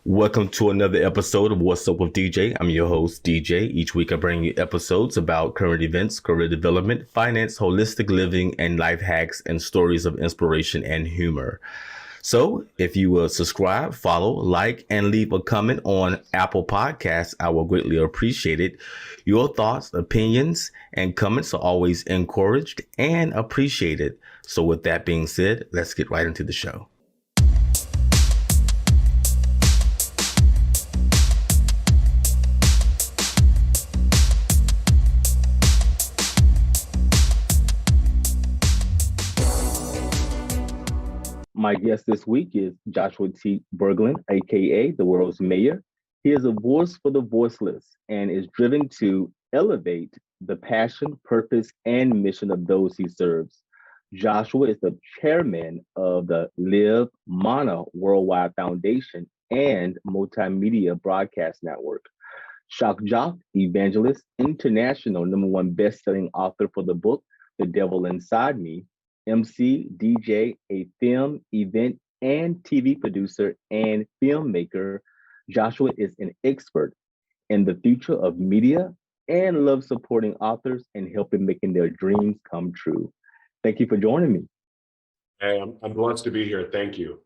Welcome to another episode of What's Up with DJ. I'm your host, DJ. Each week I bring you episodes about current events, career development, finance, holistic living, and life hacks and stories of inspiration and humor. So if you will subscribe, follow, like, and leave a comment on Apple Podcasts, I will greatly appreciate it. Your thoughts, opinions, and comments are always encouraged and appreciated. So with that being said, let's get right into the show. My guest this week is Joshua T. Berglan, aka the world's mayor. He is a voice for the voiceless and is driven to elevate the passion, purpose, and mission of those he serves. Joshua is the chairman of the Live Mana Worldwide Foundation and Multimedia Broadcast Network. Shock jock, evangelist, international #1 best-selling author for the book The Devil Inside Me, MC, DJ, a film, event, and TV producer and filmmaker, Joshua is an expert in the future of media and loves supporting authors and helping making their dreams come true. Thank you for joining me. Hey, I'm blessed to be here. Thank you.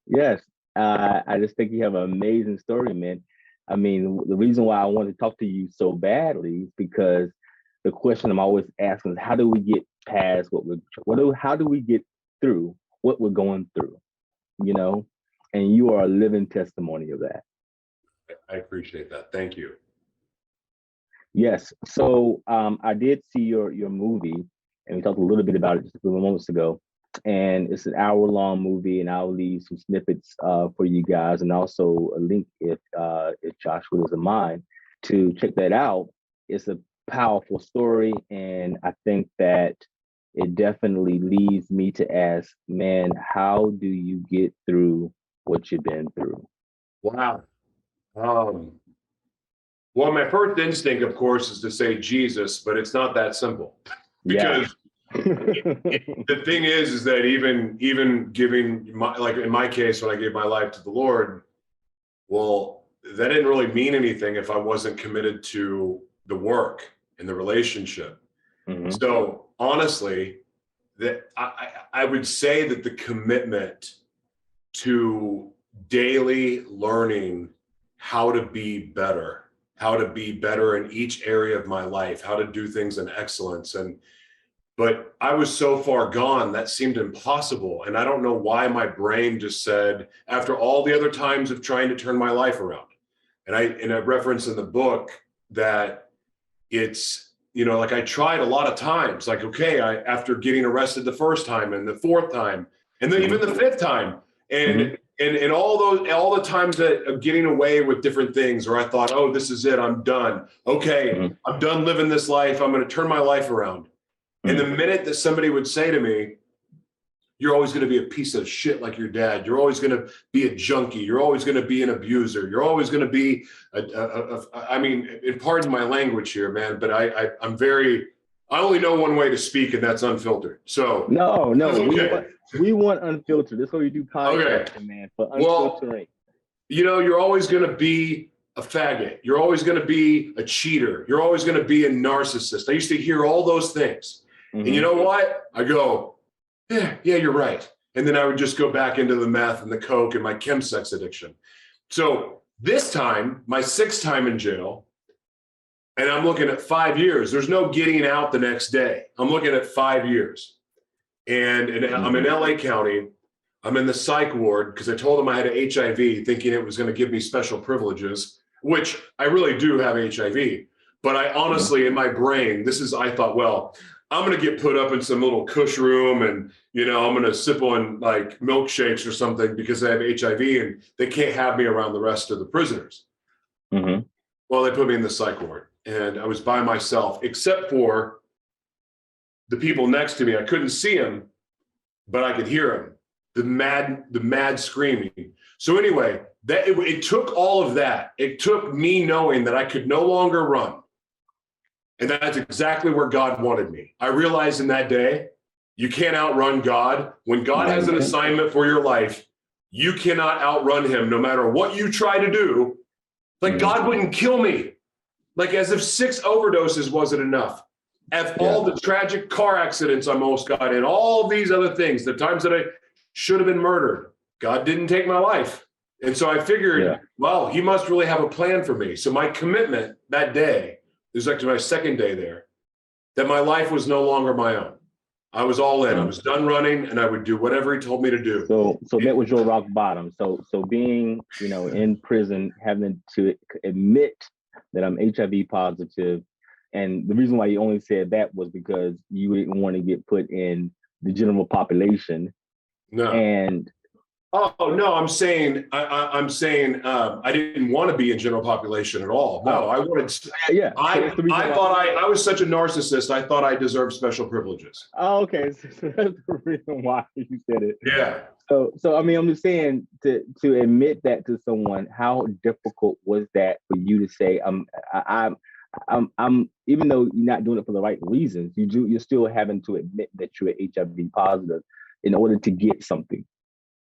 Yes, I just think you have an amazing story, man. I mean, the reason why I wanted to talk to you so badly is because the question I'm always asking is, how do we get past how do we get through what we're going through, you know? And you are a living testimony of that. I appreciate that. Thank you. Yes. So I did see your movie, and we talked a little bit about it just a few moments ago. And it's an hour-long movie, and I'll leave some snippets for you guys, and also a link if Joshua doesn't mind to check that out. It's a powerful story, and I think that it definitely leads me to ask, man, how do you get through what you've been through? Wow. Well, my first instinct, of course, is to say Jesus, but it's not that simple. Because the thing is that even giving like in my case, when I gave my life to the Lord, well, that didn't really mean anything if I wasn't committed to the work and the relationship. Mm-hmm. So honestly, that I would say that the commitment to daily learning how to be better in each area of my life, how to do things in excellence. But I was so far gone, that seemed impossible. And I don't know why my brain just said, after all the other times of trying to turn my life around, and I reference in the book that it's, like I tried a lot of times, like, okay, after getting arrested the first time and the fourth time, and then even the fifth time, and all the times that of getting away with different things, or I thought, oh, this is it, I'm done. Okay, I'm done living this life. I'm going to turn my life around. And the minute that somebody would say to me, you're always going to be a piece of shit like your dad. You're always going to be a junkie. You're always going to be an abuser. You're always going to be, I mean, and pardon my language here, man, but I only know one way to speak, and that's unfiltered. So no, okay. we want unfiltered. That's what we do podcasting, okay. Man. For unfiltering. Well, you're always going to be a faggot. You're always going to be a cheater. You're always going to be a narcissist. I used to hear all those things. And you know what? I go, yeah, you're right. And then I would just go back into the meth and the coke and my Chem Sex addiction. So this time, my 6th time in jail, and I'm looking at 5 years. There's no getting out the next day. I'm looking at 5 years. And I'm in LA County. I'm in the psych ward because I told them I had HIV, thinking it was going to give me special privileges, which I really do have HIV. But I honestly, in my brain, I thought, well, I'm going to get put up in some little Qish room, and, I'm going to sip on like milkshakes or something because I have HIV, and they can't have me around the rest of the prisoners. Mm-hmm. Well, they put me in the psych ward, and I was by myself, except for the people next to me. I couldn't see them, but I could hear them, the mad screaming. So anyway, it took all of that. It took me knowing that I could no longer run. And that's exactly where God wanted me. I realized in that day, you can't outrun God. When God has an assignment for your life, you cannot outrun him no matter what you try to do. Like God wouldn't kill me. Like as if 6 overdoses wasn't enough. At all the tragic car accidents I almost got in, all these other things, the times that I should have been murdered, God didn't take my life. And so I figured, well, he must really have a plan for me. So my commitment that day, this is actually my second day there, that my life was no longer my own. I was all in. I was done running, and I would do whatever he told me to do. So that was your rock bottom. So being, in prison, having to admit that I'm HIV positive, and the reason why you only said that was because you didn't want to get put in the general population. No. And oh no, I'm saying I didn't want to be in general population at all. No, I wanted. Yeah. I thought I was such a narcissist. I thought I deserved special privileges. Oh, okay. So that's the reason why you said it. Yeah. So I mean, I'm just saying to admit that to someone, how difficult was that for you to say, I'm even though you're not doing it for the right reasons, you're still having to admit that you're HIV positive in order to get something.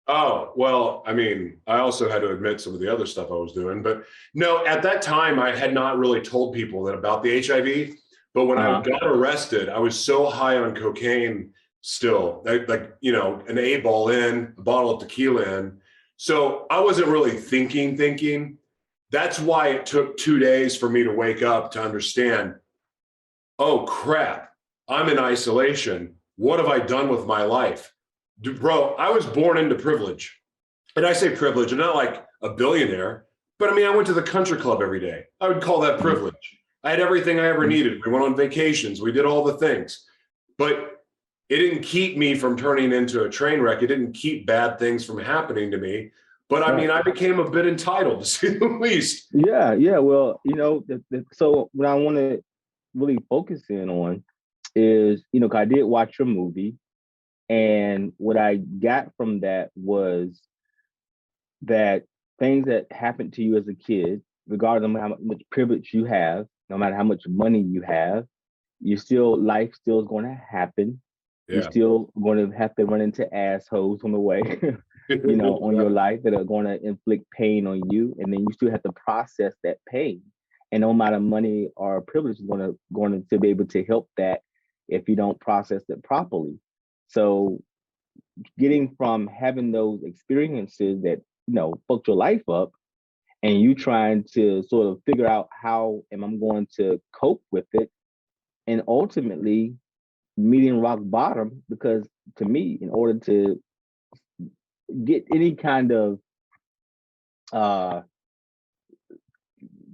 Oh, well, I mean, I also had to admit some of the other stuff I was doing, but no, at that time, I had not really told people that about the HIV, but when I got arrested, I was so high on cocaine still, like, an 8-ball in, a bottle of tequila in. So I wasn't really thinking. That's why it took 2 days for me to wake up to understand, oh crap, I'm in isolation. What have I done with my life? Bro, I was born into privilege. And I say privilege, I'm not like a billionaire, but I mean, I went to the country club every day. I would call that privilege. I had everything I ever needed. We went on vacations. We did all the things. But it didn't keep me from turning into a train wreck. It didn't keep bad things from happening to me. But I mean, I became a bit entitled, to say the least. Yeah. Well, so what I want to really focus in on is, 'cause I did watch your movie. And what I got from that was that things that happened to you as a kid, regardless of how much privilege you have, no matter how much money you have, life still is going to happen. Yeah. You're still going to have to run into assholes on the way, on your life that are going to inflict pain on you. And then you still have to process that pain. And no amount of money or privilege is going to be able to help that if you don't process it properly. So getting from having those experiences that, fucked your life up, and you trying to sort of figure out how am I going to cope with it, and ultimately meeting rock bottom, because to me, in order to get any kind of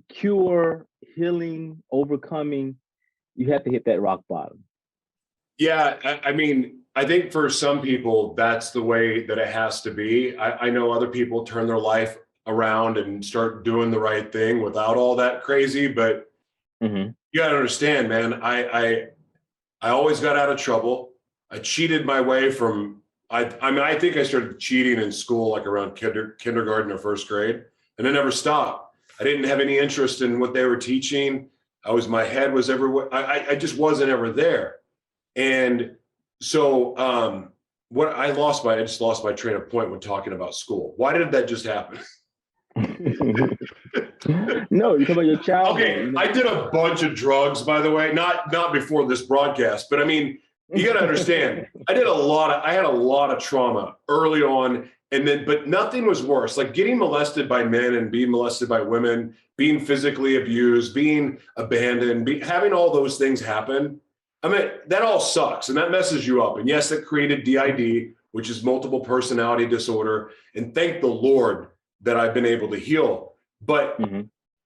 cure, healing, overcoming, you have to hit that rock bottom. Yeah, I mean, I think for some people, that's the way that it has to be. I know other people turn their life around and start doing the right thing without all that crazy, but you gotta understand, man, I always got out of trouble. I cheated my way from, I think I started cheating in school like around kindergarten or first grade, and I never stopped. I didn't have any interest in what they were teaching. My head was everywhere. I just wasn't ever there. And so I just lost my train of point when talking about school. Why did that just happen? No, you're talking about your childhood. Okay, I did a bunch of drugs, by the way, not before this broadcast, but I mean, you got to understand, I had a lot of trauma early on, but nothing was worse. Like getting molested by men and being molested by women, being physically abused, being abandoned, having all those things happen. I mean, that all sucks and that messes you up. And yes, that created DID, which is multiple personality disorder. And thank the Lord that I've been able to heal. But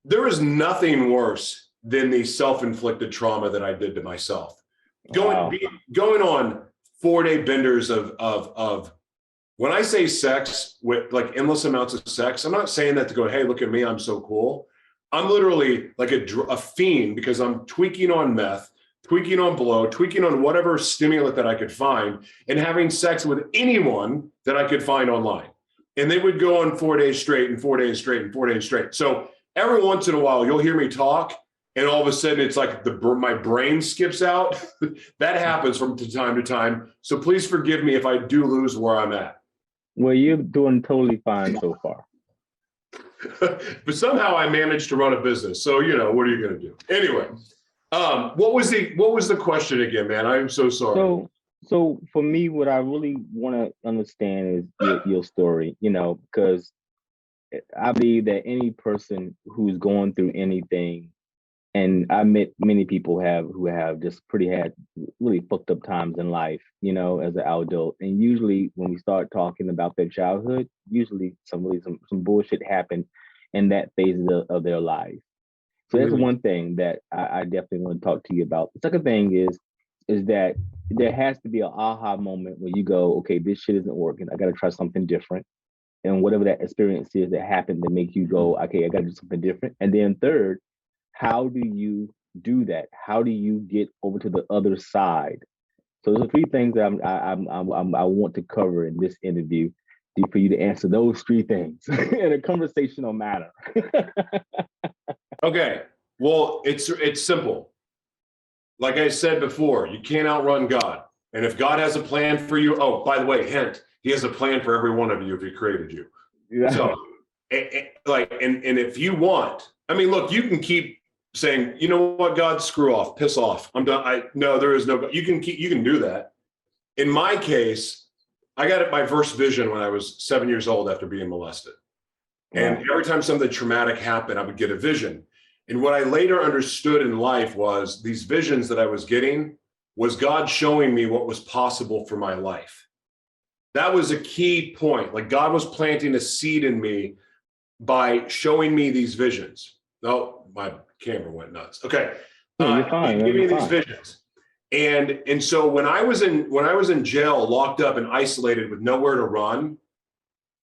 there is nothing worse than the self-inflicted trauma that I did to myself. Going on 4-day benders of when I say sex with like endless amounts of sex, I'm not saying that to go, hey, look at me, I'm so cool. I'm literally like a fiend because I'm tweaking on meth, tweaking on blow, tweaking on whatever stimulant that I could find, and having sex with anyone that I could find online. And they would go on 4 days straight and 4 days straight and 4 days straight. So every once in a while, you'll hear me talk, and all of a sudden it's like my brain skips out. That happens from time to time. So please forgive me if I do lose where I'm at. Well, you're doing totally fine so far. But somehow I managed to run a business. So, what are you going to do? Anyway, what was the question again, man? I am so sorry. So for me, what I really want to understand is your story, because I believe that any person who's going through anything, and I met many people who have just had really fucked up times in life, as an adult. And usually when we start talking about their childhood, usually some bullshit happened in that phase of their life. So that's one thing that I definitely want to talk to you about. The second thing is that there has to be an aha moment where you go, okay, this shit isn't working. I got to try something different. And whatever that experience is that happened to make you go, okay, I got to do something different. And then third, how do you do that? How do you get over to the other side? So those are three things that I want to cover in this interview for you to answer those three things in a conversational manner. Okay. Well, it's simple. Like I said before, you can't outrun God. And if God has a plan for you, oh, by the way, hint, he has a plan for every one of you if he created you. Yeah. So, and if you want, look, you can keep saying, you know what, God, screw off, piss off. I'm done. No, there is no God. You can do that. In my case, I got my first vision when I was 7 years old after being molested. And every time something traumatic happened, I would get a vision. And what I later understood in life was these visions that I was getting was God showing me what was possible for my life. That was a key point. Like God was planting a seed in me by showing me these visions. Oh, my camera went nuts. Okay. You're fine. Give me these visions. And so when I was in jail, locked up and isolated with nowhere to run,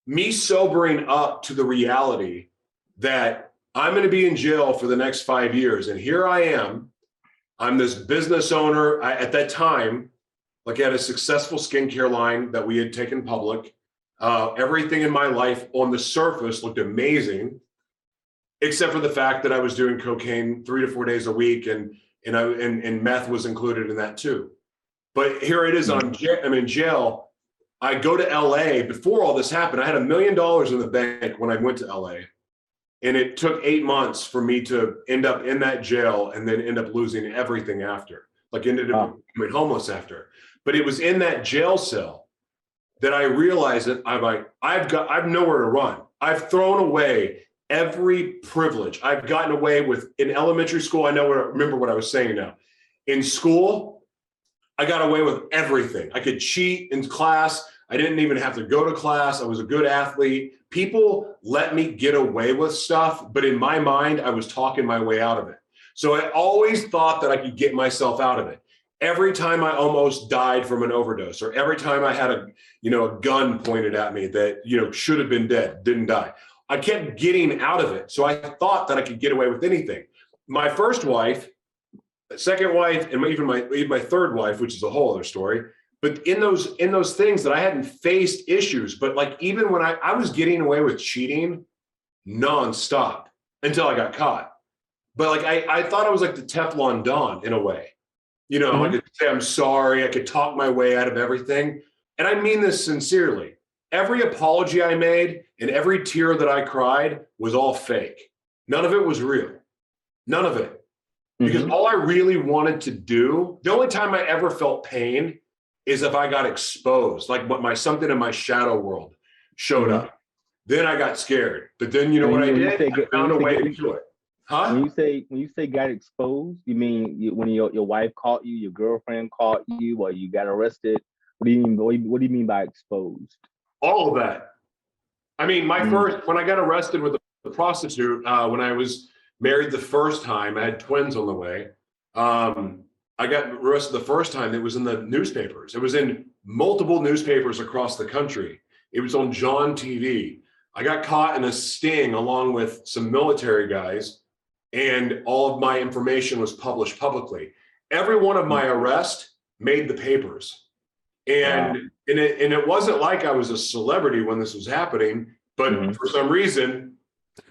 me sobering up to the reality that I'm going to be in jail for the next 5 years. And here I am. I'm this business owner. At that time, I had a successful skincare line that we had taken public. Everything in my life on the surface looked amazing, except for the fact that I was doing cocaine 3 to 4 days a week, and meth was included in that too. But here it is. I'm in jail. I go to LA. Before all this happened, I had $1 million in the bank when I went to LA. And it took 8 months for me to end up in that jail and then end up losing everything after, ended up becoming homeless after. But it was in that jail cell that I realized that I've nowhere to run. I've thrown away every privilege I've gotten away with in elementary school. I remember what I was saying now. In school, I got away with everything. I could cheat in class. I didn't even have to go to class. I was a good athlete. People let me get away with stuff, but in my mind, I was talking my way out of it. So I always thought that I could get myself out of it. Every time I almost died from an overdose, or every time I had a gun pointed at me that, should have been dead, didn't die, I kept getting out of it. So I thought that I could get away with anything. My first wife, second wife, and even my third wife, which is a whole other story. But in those things that I hadn't faced issues, but even when I was getting away with cheating nonstop until I got caught. But I thought I was like the Teflon Don in a way. I could say I'm sorry. I could talk my way out of everything. And I mean this sincerely. Every apology I made and every tear that I cried was all fake. None of it was real. None of it. Because all I really wanted to do, the only time I ever felt pain is if I got exposed, something in my shadow world showed up. Then I got scared. But then what I did? I found a way to do it. Huh? When you say got exposed, you mean when your wife caught you, your girlfriend caught you, or you got arrested? What do you mean? What do you mean by exposed? All of that. When I got arrested with a prostitute, when I was married the first time, I had twins on the way. I got arrested the first time. It was in the newspapers. It was in multiple newspapers across the country. It was on John TV. I got caught in a sting along with some military guys, and all of my information was published publicly. Every one of my arrests made the papers. And it wasn't like I was a celebrity when this was happening, but for some reason,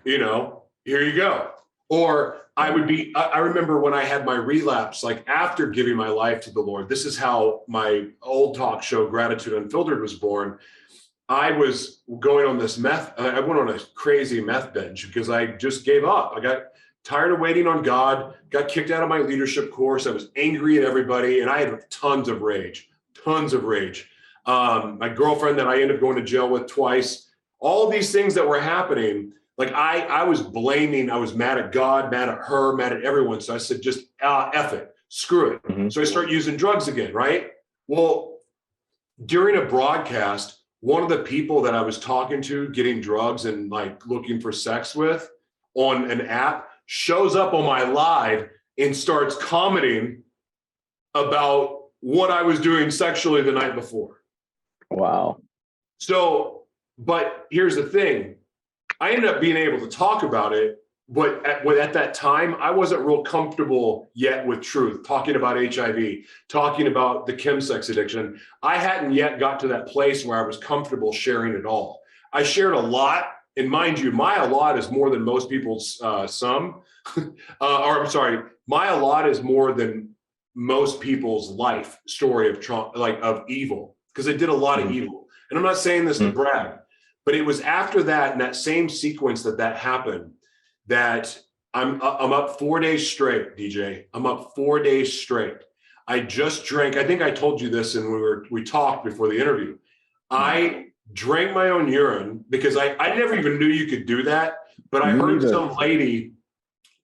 here you go. Or I remember when I had my relapse, after giving my life to the Lord, this is how my old talk show, Gratitude Unfiltered, was born. I was going on this meth. I went on a crazy meth binge because I just gave up. I got tired of waiting on God, got kicked out of my leadership course. I was angry at everybody, and I had tons of rage. My girlfriend that I ended up going to jail with twice, all these things that were happening, like I was blaming, I was mad at God, mad at her, mad at everyone. So I said, just F it, screw it. Mm-hmm. So I start using drugs again, right? Well, during a broadcast, one of the people that I was talking to, getting drugs and like looking for sex with on an app, shows up on my live and starts commenting about what I was doing sexually the night before. Wow. So, but here's the thing. I ended up being able to talk about it, but at that time, I wasn't real comfortable yet with truth, talking about HIV, talking about the Chem Sex addiction. I hadn't yet got to that place where I was comfortable sharing it all. I shared a lot, and mind you, my a lot is more than most people's sum. My a lot is more than most people's life story of trauma, like of evil, because I did a lot of evil. And I'm not saying this to brag, but it was after that, in that same sequence that happened, that I'm up 4 days straight, DJ. I'm up 4 days straight. I just drank. I think I told you this, and we talked before the interview. I drank my own urine because I never even knew you could do that. But I heard some lady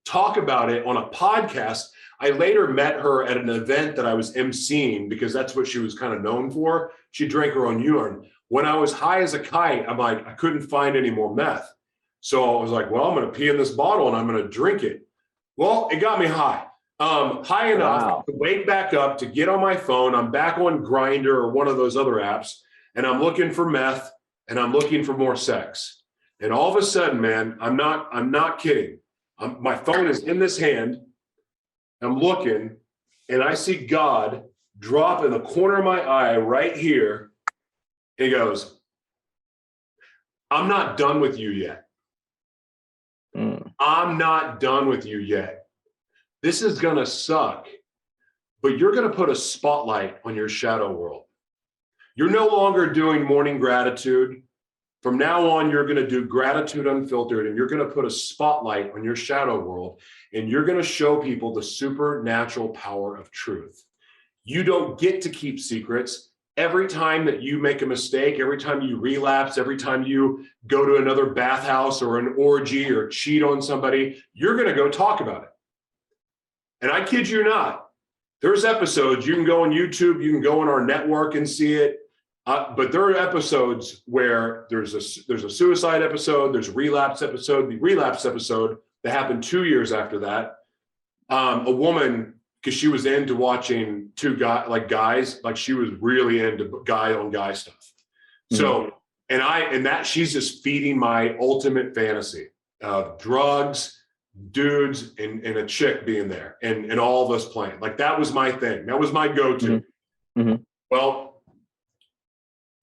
talk about it on a podcast. I later met her at an event that I was emceeing because that's what she was kind of known for. She drank her own urine. When I was high as a kite, I'm like, I couldn't find any more meth. So I was like, well, I'm going to pee in this bottle and I'm going to drink it. Well, it got me high. High enough to wake back up, to get on my phone. I'm back on Grindr or one of those other apps, and I'm looking for meth and I'm looking for more sex. And all of a sudden, man, I'm not kidding. My phone is in this hand. I'm looking, and I see God drop in the corner of my eye right here. He goes, I'm not done with you yet. I'm not done with you yet. This is going to suck, but you're going to put a spotlight on your shadow world. You're no longer doing morning gratitude. From now on, you're going to do gratitude unfiltered, and you're going to put a spotlight on your shadow world, and you're going to show people the supernatural power of truth. You don't get to keep secrets. Every time that you make a mistake, every time you relapse, every time you go to another bathhouse or an orgy or cheat on somebody, you're going to go talk about it. And I kid you not, there's episodes, you can go on YouTube, you can go on our network and see it. But there are episodes where there's a suicide episode, there's a relapse episode. The relapse episode that happened 2 years after that, a woman, because she was into watching guys, like she was really into guy on guy stuff. So, she's just feeding my ultimate fantasy of drugs, dudes, and a chick being there, and all of us playing. Like that was my thing. That was my go-to. Well,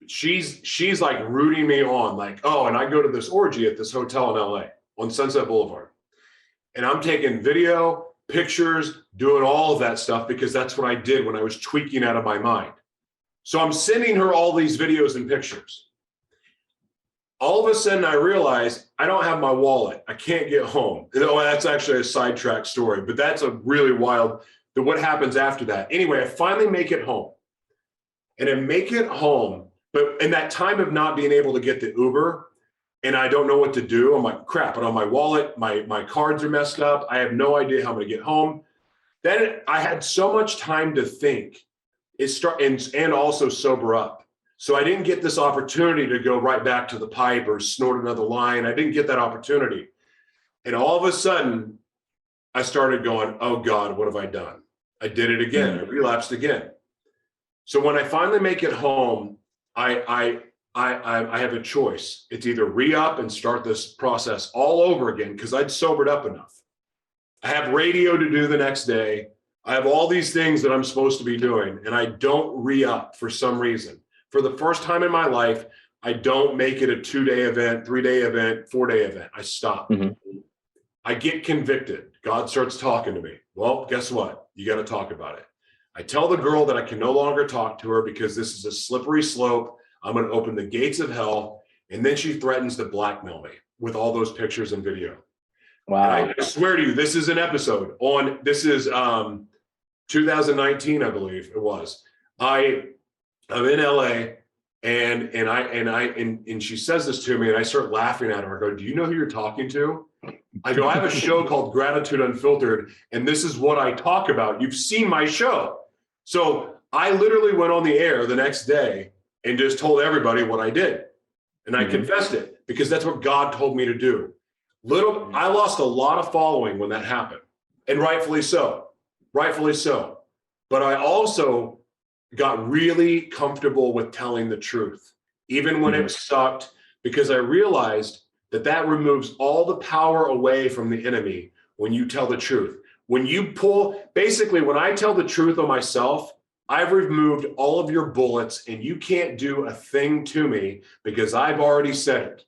she's like rooting me on, like, oh, and I go to this orgy at this hotel in LA on Sunset Boulevard. And I'm taking video, pictures, doing all of that stuff because that's what I did when I was tweaking out of my mind. So I'm sending her all these videos and pictures. All of a sudden I realize I don't have my wallet. I can't get home. Oh, that's actually a sidetrack story, but that's a really wild, what happens after that. Anyway, I finally make it home. And I make it home, but in that time of not being able to get the Uber, and I don't know what to do, I'm like, crap, and on my wallet, my cards are messed up. I have no idea how I'm going to get home. Then I had so much time to think and also sober up. So I didn't get this opportunity to go right back to the pipe or snort another line. I didn't get that opportunity. And all of a sudden, I started going, oh God, what have I done? I did it again. I relapsed again. So when I finally make it home, I have a choice. It's either re-up and start this process all over again because I'd sobered up enough. I have radio to do the next day. I have all these things that I'm supposed to be doing, and I don't re-up for some reason. For the first time in my life, I don't make it a 2-day event, 3-day event, 4-day event. I stop. I get convicted. God starts talking to me. Well, guess what? You got to talk about it. I tell the girl that I can no longer talk to her because this is a slippery slope. I'm going to open the gates of hell. And then she threatens to blackmail me with all those pictures and video. Wow. And I swear to you, this is an episode on, this is 2019, I believe it was. I'm in LA and she says this to me and I start laughing at her. I go, do you know who you're talking to? I go, I have a show called Gratitude Unfiltered, and this is what I talk about. You've seen my show. So I literally went on the air the next day and just told everybody what I did. And I confessed it because that's what God told me to do. I lost a lot of following when that happened, and rightfully so, But I also got really comfortable with telling the truth, even when it sucked, because I realized that removes all the power away from the enemy when you tell the truth. When I tell the truth on myself, I've removed all of your bullets and you can't do a thing to me because I've already said it.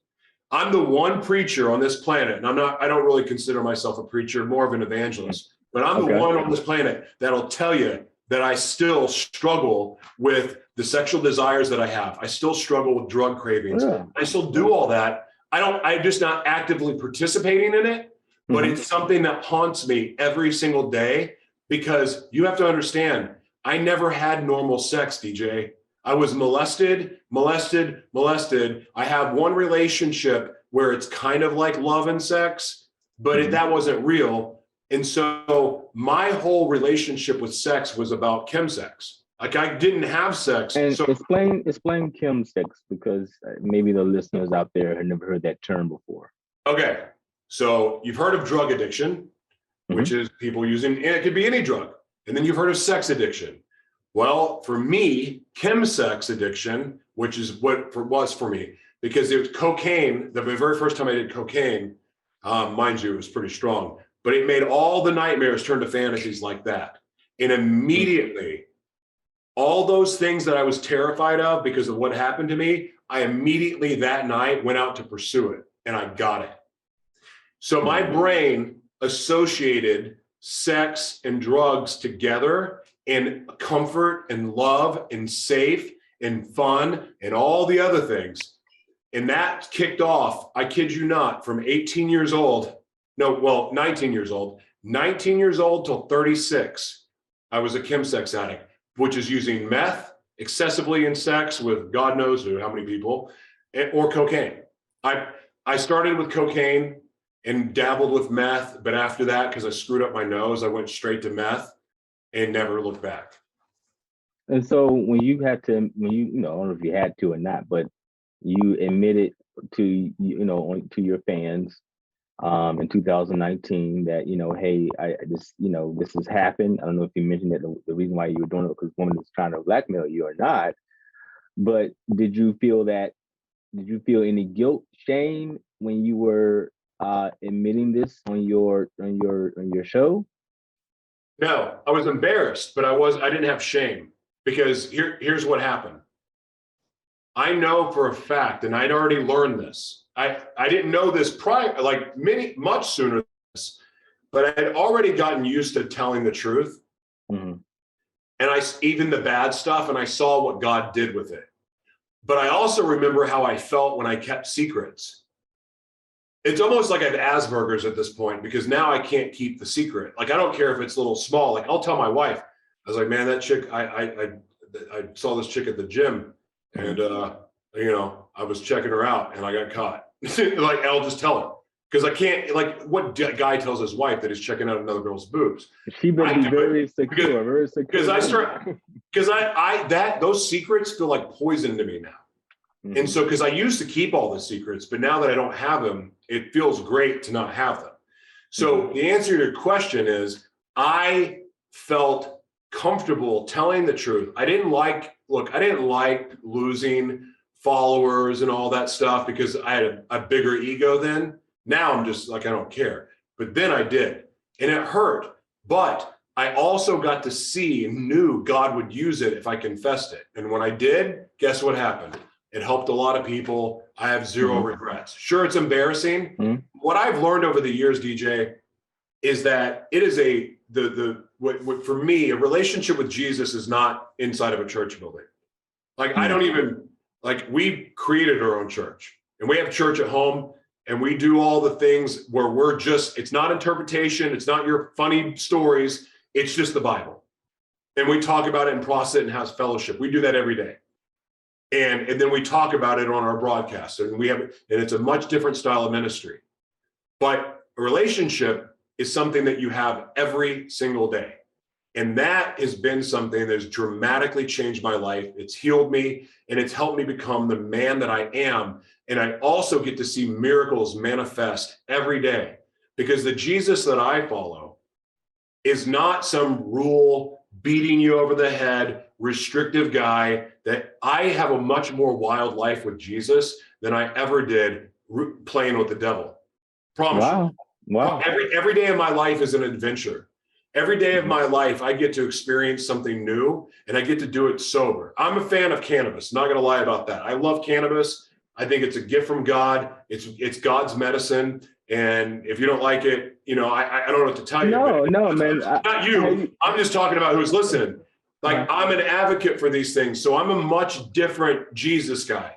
I'm the one preacher on this planet, and I don't really consider myself a preacher, more of an evangelist, but I'm the one on this planet that'll tell you that I still struggle with the sexual desires that I have. I still struggle with drug cravings. I still do all that. I'm just not actively participating in it, but it's something that haunts me every single day because you have to understand, I never had normal sex, DJ. I was molested. I have one relationship where it's kind of like love and sex, but that wasn't real. And so my whole relationship with sex was about Chem Sex. Like I didn't have sex. And so explain Chem Sex, because maybe the listeners out there have never heard that term before. Okay. So you've heard of drug addiction, which is people using, and it could be any drug. And then you've heard of sex addiction. Well, for me, Chem Sex addiction, which is what it was for me, because it was cocaine. The very first time I did cocaine, mind you, it was pretty strong, but it made all the nightmares turn to fantasies like that. And immediately, all those things that I was terrified of because of what happened to me, I immediately that night went out to pursue it, and I got it. So my brain associated sex and drugs together, and comfort and love and safe and fun and all the other things. And that kicked off, I kid you not, from 19 years old till 36, I was a Chem Sex addict, which is using meth excessively in sex with God knows how many people, or cocaine. I started with cocaine and dabbled with meth, but after that, because I screwed up my nose, I went straight to meth and never looked back. And so when you had to, I don't know if you had to or not, but you admitted to, to your fans in 2019 that, hey, this has happened. I don't know if you mentioned that the reason why you were doing it because woman is trying to blackmail you or not, but did you feel any guilt, shame when you were admitting this on your show? No, I was embarrassed, but I didn't have shame, because here's what happened. I know for a fact, and I'd already learned this. I didn't know this prior, like much sooner than this, but I had already gotten used to telling the truth. And even the bad stuff, and I saw what God did with it. But I also remember how I felt when I kept secrets. It's almost like I have Asperger's at this point, because now I can't keep the secret. Like, I don't care if it's a little small. Like, I'll tell my wife, I was like, man, that chick, I saw this chick at the gym, and, I was checking her out and I got caught. Like, I'll just tell her, because I can't, like, what guy tells his wife that he's checking out another girl's boobs? She better be very secure, Because those secrets feel like poison to me now. And so, because I used to keep all the secrets, but now that I don't have them, it feels great to not have them. So the answer to your question is, I felt comfortable telling the truth. I didn't like losing followers and all that stuff, because I had a bigger ego then. Now I'm just like, I don't care. But then I did, and it hurt. But I also got to see and knew God would use it if I confessed it. And when I did, guess what happened? It helped a lot of people. I have zero regrets. Sure, it's embarrassing. What I've learned over the years, DJ, is that it is for me, a relationship with Jesus is not inside of a church building. Like, I don't even, like we created our own church and we have church at home and we do all the things where we're just, it's not interpretation. It's not your funny stories. It's just the Bible. And we talk about it and process it and have fellowship. We do that every day. And then we talk about it on our broadcast, and it's a much different style of ministry. But a relationship is something that you have every single day. And that has been something that has dramatically changed my life. It's healed me and it's helped me become the man that I am. And I also get to see miracles manifest every day, because the Jesus that I follow is not some rule beating you over the head, restrictive guy. That I have a much more wild life with Jesus than I ever did playing with the devil. Promise you. Wow. Every day of my life is an adventure. Every day of my life, I get to experience something new, and I get to do it sober. I'm a fan of cannabis. Not going to lie about that. I love cannabis. I think it's a gift from God. It's God's medicine. And if you don't like it, I don't know what to tell you. No, man. Not you. I'm just talking about who's listening. Like, I'm an advocate for these things. So I'm a much different Jesus guy.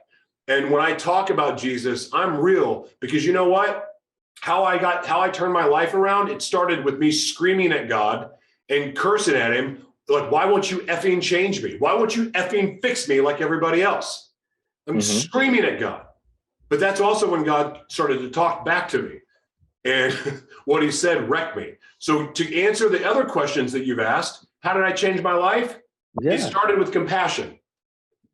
And when I talk about Jesus, I'm real, because you know what? How I turned my life around, it started with me screaming at God and cursing at him. Like, why won't you effing change me? Why won't you effing fix me like everybody else? I'm screaming at God. But that's also when God started to talk back to me. And what he said wrecked me. So to answer the other questions that you've asked, how did I change my life? Yeah. It started with compassion.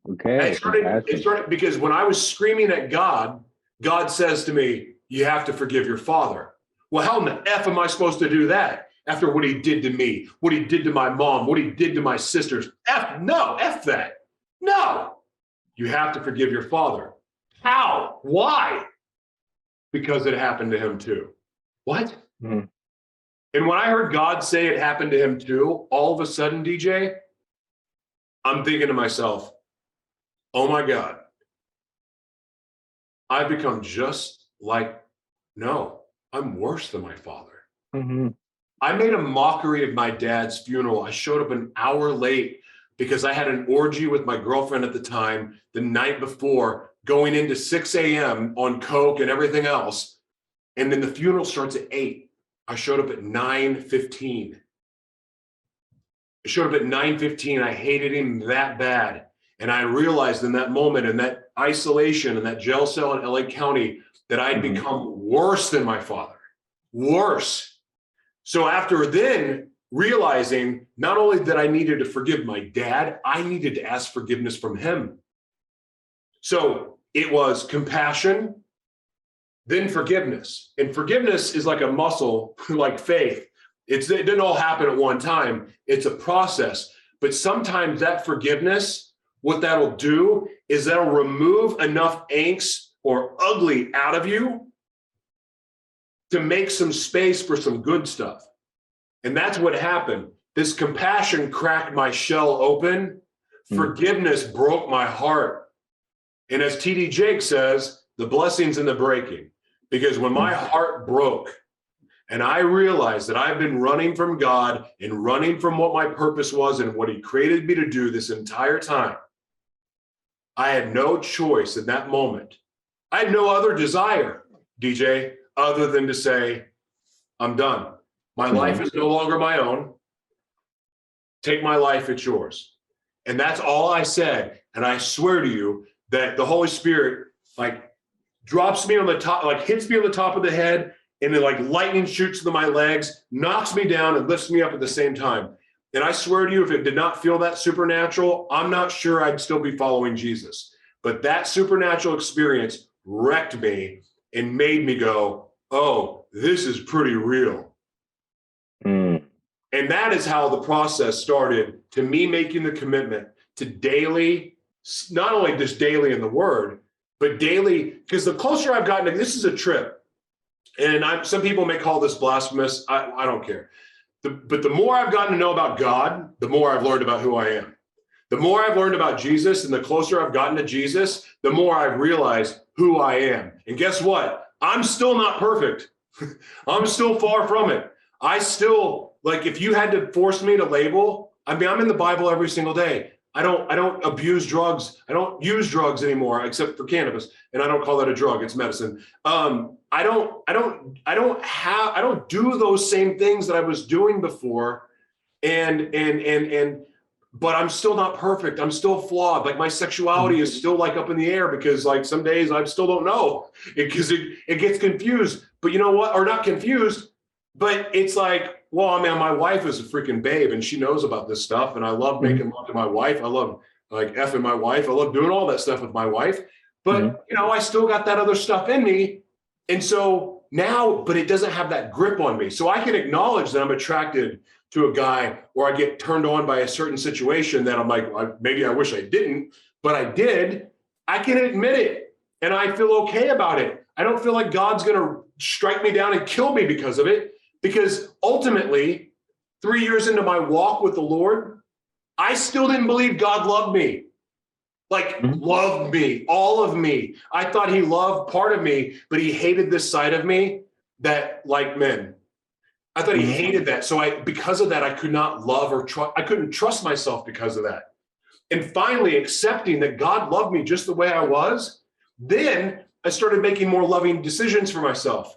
Okay. It started because when I was screaming at God, God says to me, you have to forgive your father. Well, how in the F am I supposed to do that after what he did to me, what he did to my mom, what he did to my sisters? F that. No, you have to forgive your father. How? Why? Because it happened to him too. What? Mm-hmm. And when I heard God say it happened to him too, all of a sudden, DJ, I'm thinking to myself, oh my God, I've become I'm worse than my father. Mm-hmm. I made a mockery of my dad's funeral. I showed up an hour late because I had an orgy with my girlfriend at the time the night before, going into 6 a.m. on coke and everything else. And then the funeral starts at 8. I showed up at 9:15. I hated him that bad. And I realized in that moment, in that isolation, in that jail cell in LA County, that I'd become worse than my father. Worse. So after then realizing not only that I needed to forgive my dad, I needed to ask forgiveness from him. So it was compassion, then forgiveness. And forgiveness is like a muscle, like faith. It didn't all happen at one time. It's a process. But sometimes that forgiveness, what that'll do is that'll remove enough angst or ugly out of you to make some space for some good stuff. And that's what happened. This compassion cracked my shell open. Forgiveness broke my heart. And as TD Jake says, the blessings in the breaking. Because when my heart broke and I realized that I've been running from God and running from what my purpose was and what he created me to do this entire time, I had no choice in that moment. I had no other desire, DJ, other than to say, I'm done. My life is no longer my own. Take my life, it's yours. And that's all I said. And I swear to you that the Holy Spirit drops me on the top, hits me on the top of the head, and then lightning shoots to my legs, knocks me down and lifts me up at the same time. And I swear to you, if it did not feel that supernatural, I'm not sure I'd still be following Jesus. But that supernatural experience wrecked me and made me go, oh, this is pretty real. And that is how the process started, to me making the commitment to daily, not only just daily in the word, but daily, because the closer I've gotten to, this is a trip. And some people may call this blasphemous. I don't care. But the more I've gotten to know about God, the more I've learned about who I am. The more I've learned about Jesus and the closer I've gotten to Jesus, the more I've realized who I am. And guess what? I'm still not perfect. I'm still far from it. I still, if you had to force me to label, I'm in the Bible every single day. I don't abuse drugs. I don't use drugs anymore, except for cannabis. And I don't call that a drug. It's medicine. I don't do those same things that I was doing before. But I'm still not perfect. I'm still flawed. Like my sexuality is still like up in the air because like some days I still don't know because it gets confused. But you know what? Or not confused, but it's like, well, I mean, my wife is a freaking babe and she knows about this stuff. And I love making love to my wife. I love like effing my wife. I love doing all that stuff with my wife. But, you know, I still got that other stuff in me. And so now, but it doesn't have that grip on me. So I can acknowledge that I'm attracted to a guy or I get turned on by a certain situation that I'm like, maybe I wish I didn't, but I did. I can admit it and I feel okay about it. I don't feel like God's going to strike me down and kill me because of it. Because ultimately, 3 years into my walk with the Lord, I still didn't believe God loved me. Like, loved me, all of me. I thought he loved part of me, but he hated this side of me that, like men. I thought he hated that. So because of that, I could not love or trust. I couldn't trust myself because of that. And finally accepting that God loved me just the way I was, then I started making more loving decisions for myself.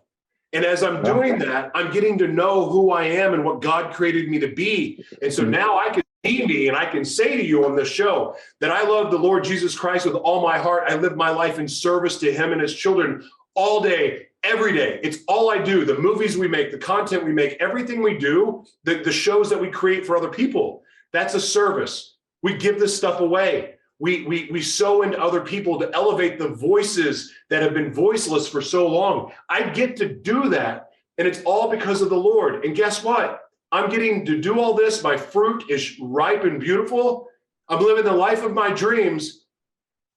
And as I'm doing that, I'm getting to know who I am and what God created me to be. And so now I can be me and I can say to you on this show that I love the Lord Jesus Christ with all my heart. I live my life in service to him and his children all day, every day. It's all I do. The movies we make, the content we make, everything we do, the shows that we create for other people, that's a service. We give this stuff away. We sow into other people to elevate the voices that have been voiceless for so long. I get to do that, and it's all because of the Lord. And guess what? I'm getting to do all this. My fruit is ripe and beautiful. I'm living the life of my dreams,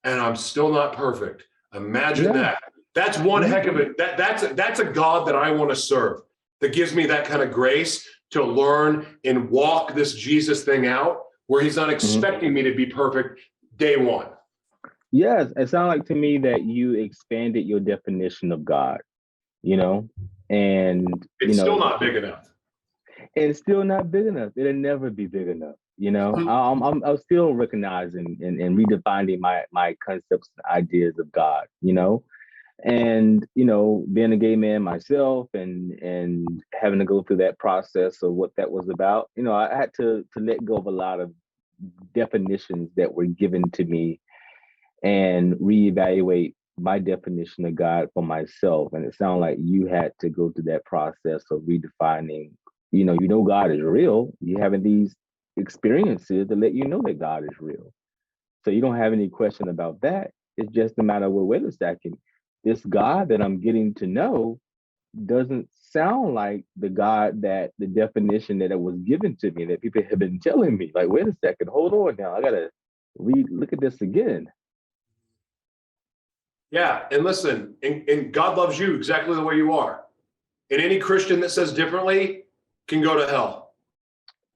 and I'm still not perfect. Imagine that. That's one heck of it. That's a God that I want to serve, that gives me that kind of grace to learn and walk this Jesus thing out, where he's not expecting me to be perfect day one. Yes, it sounds like to me that you expanded your definition of God, you know, and it's still not big enough. It's still not big enough. It'll never be big enough. You know, I'm still recognizing and redefining my concepts and ideas of God, you know, and, you know, being a gay man myself and having to go through that process of what that was about, you know, I had to let go of a lot of definitions that were given to me and reevaluate my definition of God for myself. And it sounded like you had to go through that process of redefining, you know God is real. You're having these experiences to let you know that God is real. So you don't have any question about that. It's just a matter of, well, wait a second, this God that I'm getting to know doesn't sound like the God that the definition that it was given to me, that people have been telling me. Like, wait a second, hold on now. I gotta look at this again. Yeah, and listen, and God loves you exactly the way you are. And any Christian that says differently can go to hell.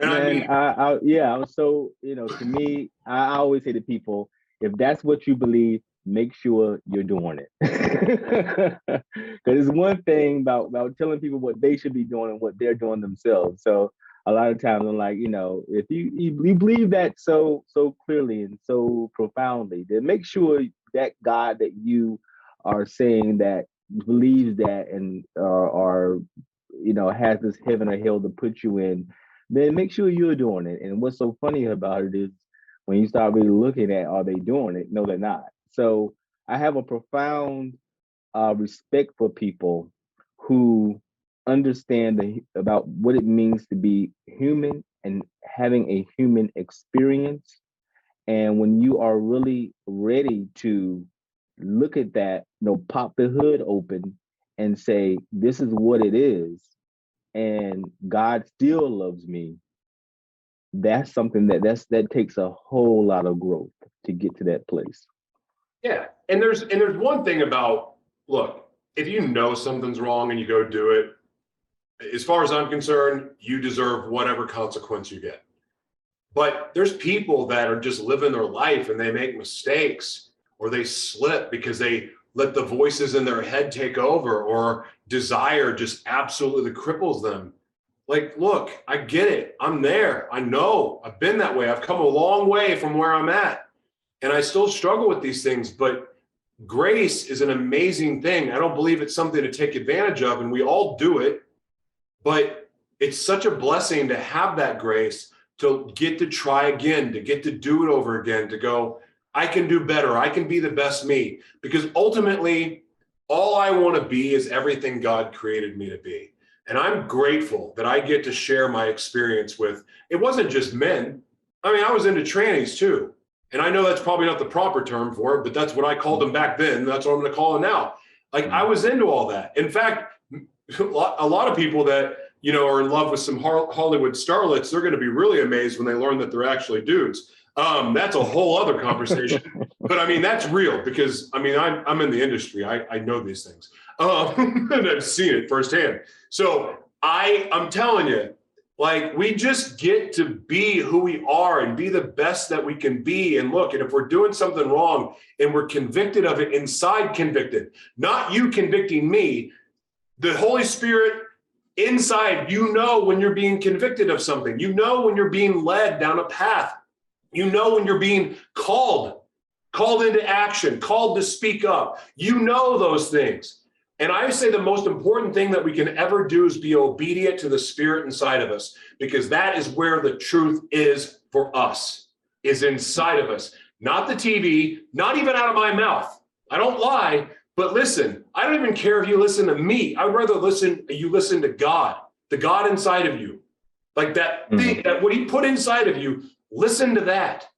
And Man, I was so, you know, to me, I always say to people, if that's what you believe, make sure you're doing it. Because it's one thing about telling people what they should be doing and what they're doing themselves. So a lot of times I'm like, you know, if you believe that so clearly and so profoundly, then make sure that God that you are saying that believes that and are, you know, has this heaven or hell to put you in, then make sure you're doing it. And what's so funny about it is when you start really looking at, are they doing it? No, they're not. So I have a profound respect for people who understand about what it means to be human and having a human experience. And when you are really ready to look at that, you know, pop the hood open and say, this is what it is, and God still loves me, that's something that takes a whole lot of growth to get to that place. Yeah, and there's one thing about, look, if you know something's wrong and you go do it, as far as I'm concerned, you deserve whatever consequence you get. But there's people that are just living their life and they make mistakes or they slip because they let the voices in their head take over, or desire just absolutely cripples them. like, look, I get it. I'm there. I know I've been that way. I've come a long way from where I'm at. And I still struggle with these things, but grace is an amazing thing. I don't believe it's something to take advantage of, and we all do it, but it's such a blessing to have that grace, to get to try again, to get to do it over again, to go, I can do better. I can be the best me, because ultimately all I want to be is everything God created me to be. And I'm grateful that I get to share my experience with, it wasn't just men. I mean, I was into trannies too. And I know that's probably not the proper term for it, but that's what I called them back then. That's what I'm going to call them now. Like, I was into all that. In fact, a lot of people that, you know, are in love with some Hollywood starlets, they're going to be really amazed when they learn that they're actually dudes. That's a whole other conversation. But I mean, that's real, because I mean, I'm in the industry. I know these things. And I've seen it firsthand. So I'm telling you, like, we just get to be who we are and be the best that we can be. And look, and if we're doing something wrong and we're convicted of it, inside convicted, not you convicting me, the Holy Spirit inside, you know, when you're being convicted of something, you know, when you're being led down a path, you know, when you're being called into action, called to speak up, you know, those things. And I say the most important thing that we can ever do is be obedient to the Spirit inside of us, because that is where the truth is for us, is inside of us, not the TV, not even out of my mouth. I don't lie, but listen, I don't even care if you listen to me. I'd rather you listen to God, the God inside of you, like that thing, that what he put inside of you, listen to that,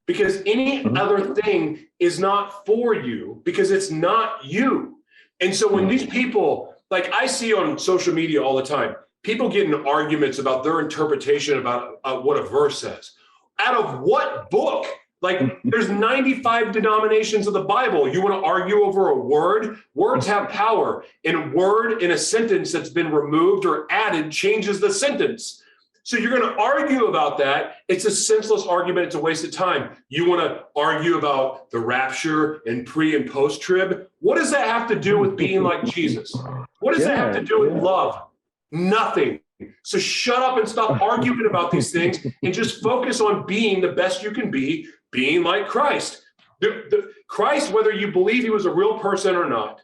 because any other thing is not for you, because it's not you. And so when these people, like I see on social media all the time, people get in arguments about their interpretation about what a verse says. Out of what book? Like, there's 95 denominations of the Bible. You want to argue over a word? Words have power. And a word in a sentence that's been removed or added changes the sentence. So you're going to argue about that. It's a senseless argument. It's a waste of time. You want to argue about the rapture and pre and post trib? What does that have to do with being like Jesus? What does that have to do with love? Nothing. So shut up and stop arguing about these things and just focus on being the best you can be, being like Christ. Christ, whether you believe he was a real person or not,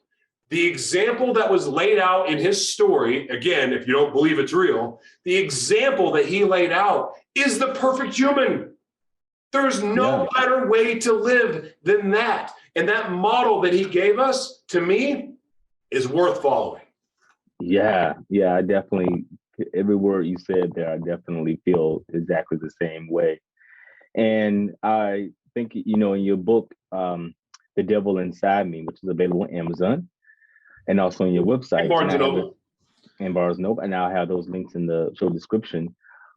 the example that was laid out in his story, again, if you don't believe it's real, the example that he laid out is the perfect human. There's no better way to live than that. And that model that he gave us, to me, is worth following. Yeah, I definitely, every word you said there, I definitely feel exactly the same way. And I think, you know, in your book, The Devil Inside Me, which is available on Amazon, and also on your website, and Barnes and Noble. And Barnes and Noble, and I'll have those links in the show description.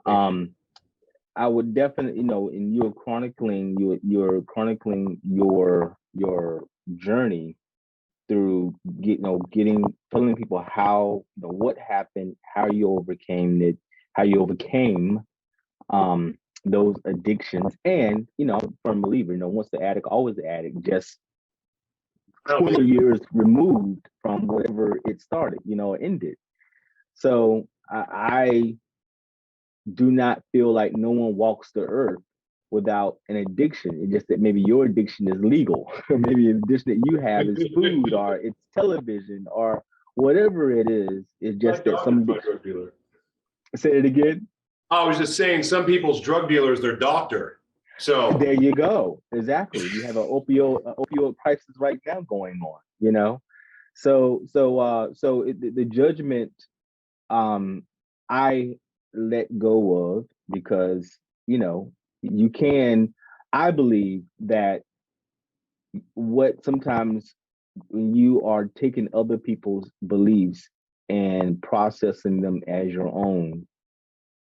I would definitely, you know, in you're chronicling your journey through telling people how, you know, what happened, how you overcame it, how you overcame those addictions, and, you know, from a believer, you know, once the addict, always the addict, just 20 years removed from whatever it started, you know, ended. So I do not feel like no one walks the earth without an addiction. It's just that maybe your addiction is legal, or maybe the addiction that you have is food, or it's television, or whatever it is. It's just that some drug dealer. Say it again. I was just saying, some people's drug dealer is their doctor. So there you go. Exactly. You have an opioid crisis right now going on, you know? So the judgment, I let go of, because, you know, I believe that what sometimes when you are taking other people's beliefs and processing them as your own,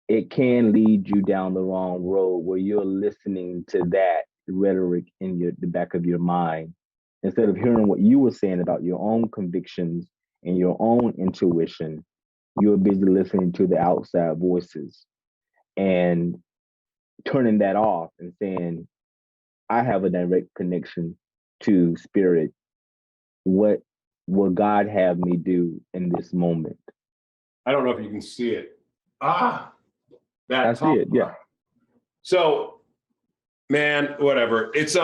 it can lead you down the wrong road, where you're listening to that rhetoric in the back of your mind, instead of hearing what you were saying about your own convictions and your own intuition. You're busy listening to the outside voices and turning that off and saying, I have a direct connection to spirit. What will God have me do in this moment? I don't know if you can see it, That I see it. Yeah. So, man, whatever. It's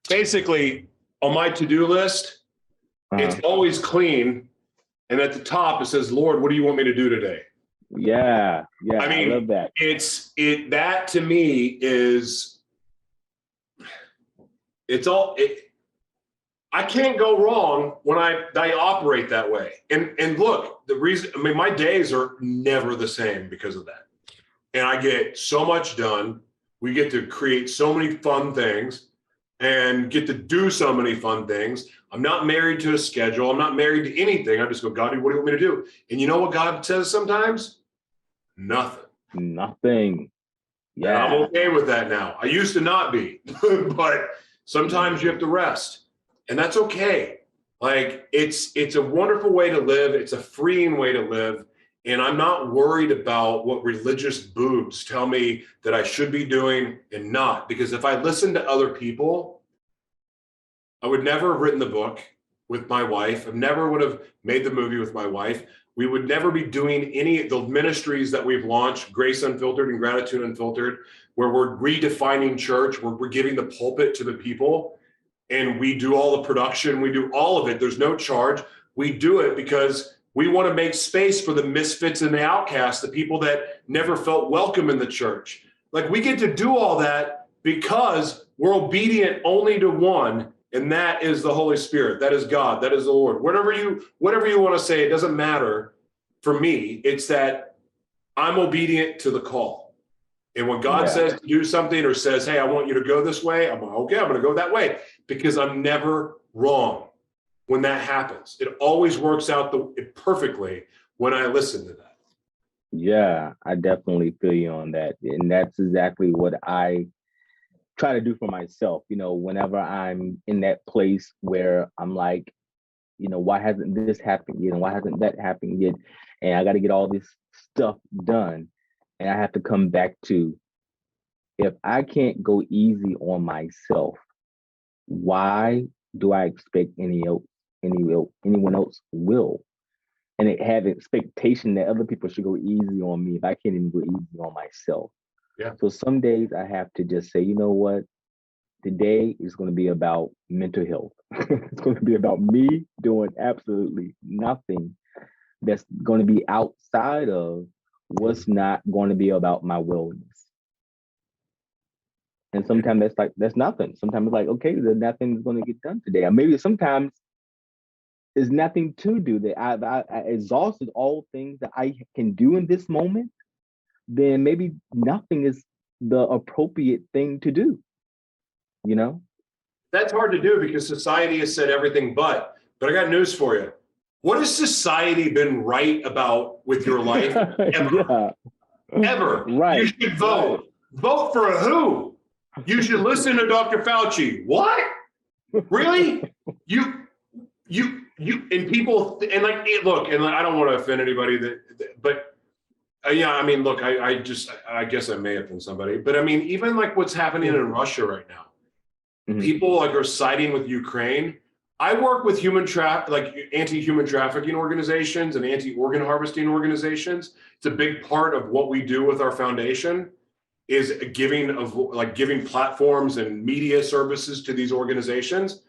basically on my to-do list, it's always clean. And at the top it says, Lord, what do you want me to do today? Yeah. Yeah. I mean, I love that. That to me is, I can't go wrong when I operate that way. And look, the reason, I mean, my days are never the same because of that. And I get so much done. We get to create so many fun things and get to do so many fun things. I'm not married to a schedule. I'm not married to anything. I just go, God, what do you want me to do? And you know what God says sometimes? Nothing. Nothing. Yeah. And I'm okay with that now. I used to not be, but sometimes you have to rest. And that's okay. Like it's a wonderful way to live. It's a freeing way to live. And I'm not worried about what religious boobs tell me that I should be doing and not. Because if I listened to other people, I would never have written the book with my wife. I never would have made the movie with my wife. We would never be doing any of the ministries that we've launched, Grace Unfiltered and Gratitude Unfiltered, where we're redefining church, where we're giving the pulpit to the people. And we do all the production. We do all of it. There's no charge. We do it because we want to make space for the misfits and the outcasts, the people that never felt welcome in the church. Like we get to do all that because we're obedient only to one, and that is the Holy Spirit. That is God. That is the Lord. Whatever you want to say, it doesn't matter for me. It's that I'm obedient to the call. And when God says to do something or says, hey, I want you to go this way, I'm like, okay, I'm going to go that way because I'm never wrong when that happens. It always works out perfectly when I listen to that. Yeah, I definitely feel you on that. And that's exactly what I try to do for myself. You know, whenever I'm in that place where I'm like, you know, why hasn't this happened yet? And why hasn't that happened yet? And I got to get all this stuff done. And I have to come back to, if I can't go easy on myself, why do I expect anyone else will? And it have expectation that other people should go easy on me if I can't even go easy on myself. Yeah. So some days I have to just say, you know what? Today is going to be about mental health. It's going to be about me doing absolutely nothing that's going to be outside of what's not going to be about my wellness. And sometimes that's nothing. Sometimes it's like, okay, then nothing's going to get done today. Or maybe sometimes there's nothing to do. That I exhausted all things that I can do in this moment. Then maybe nothing is the appropriate thing to do. You know? That's hard to do because society has said everything but I got news for you. What has society been right about with your life? Ever? Ever. Right. You should vote. Right. Vote for who? You should listen to Dr. Fauci. What? Really? You and people, and like, look, and I don't want to offend anybody but yeah, I mean, look, I guess I may offend somebody, but I mean, even like what's happening in Russia right now, people like are siding with Ukraine. I work with anti-human trafficking organizations and anti-organ harvesting organizations. It's a big part of what we do with our foundation is giving platforms and media services to these organizations.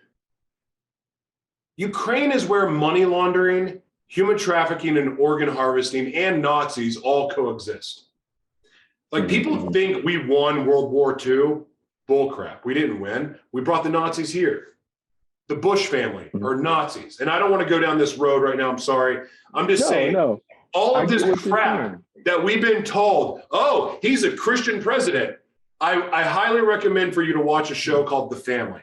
Ukraine is where money laundering, human trafficking, and organ harvesting and Nazis all coexist. Like people think we won World War II. Bullcrap. We didn't win. We brought the Nazis here. The Bush family are Nazis. And I don't want to go down this road right now. I'm sorry. I'm just saying all of this crap that we've been told, oh, he's a Christian president. I highly recommend for you to watch a show called The Family.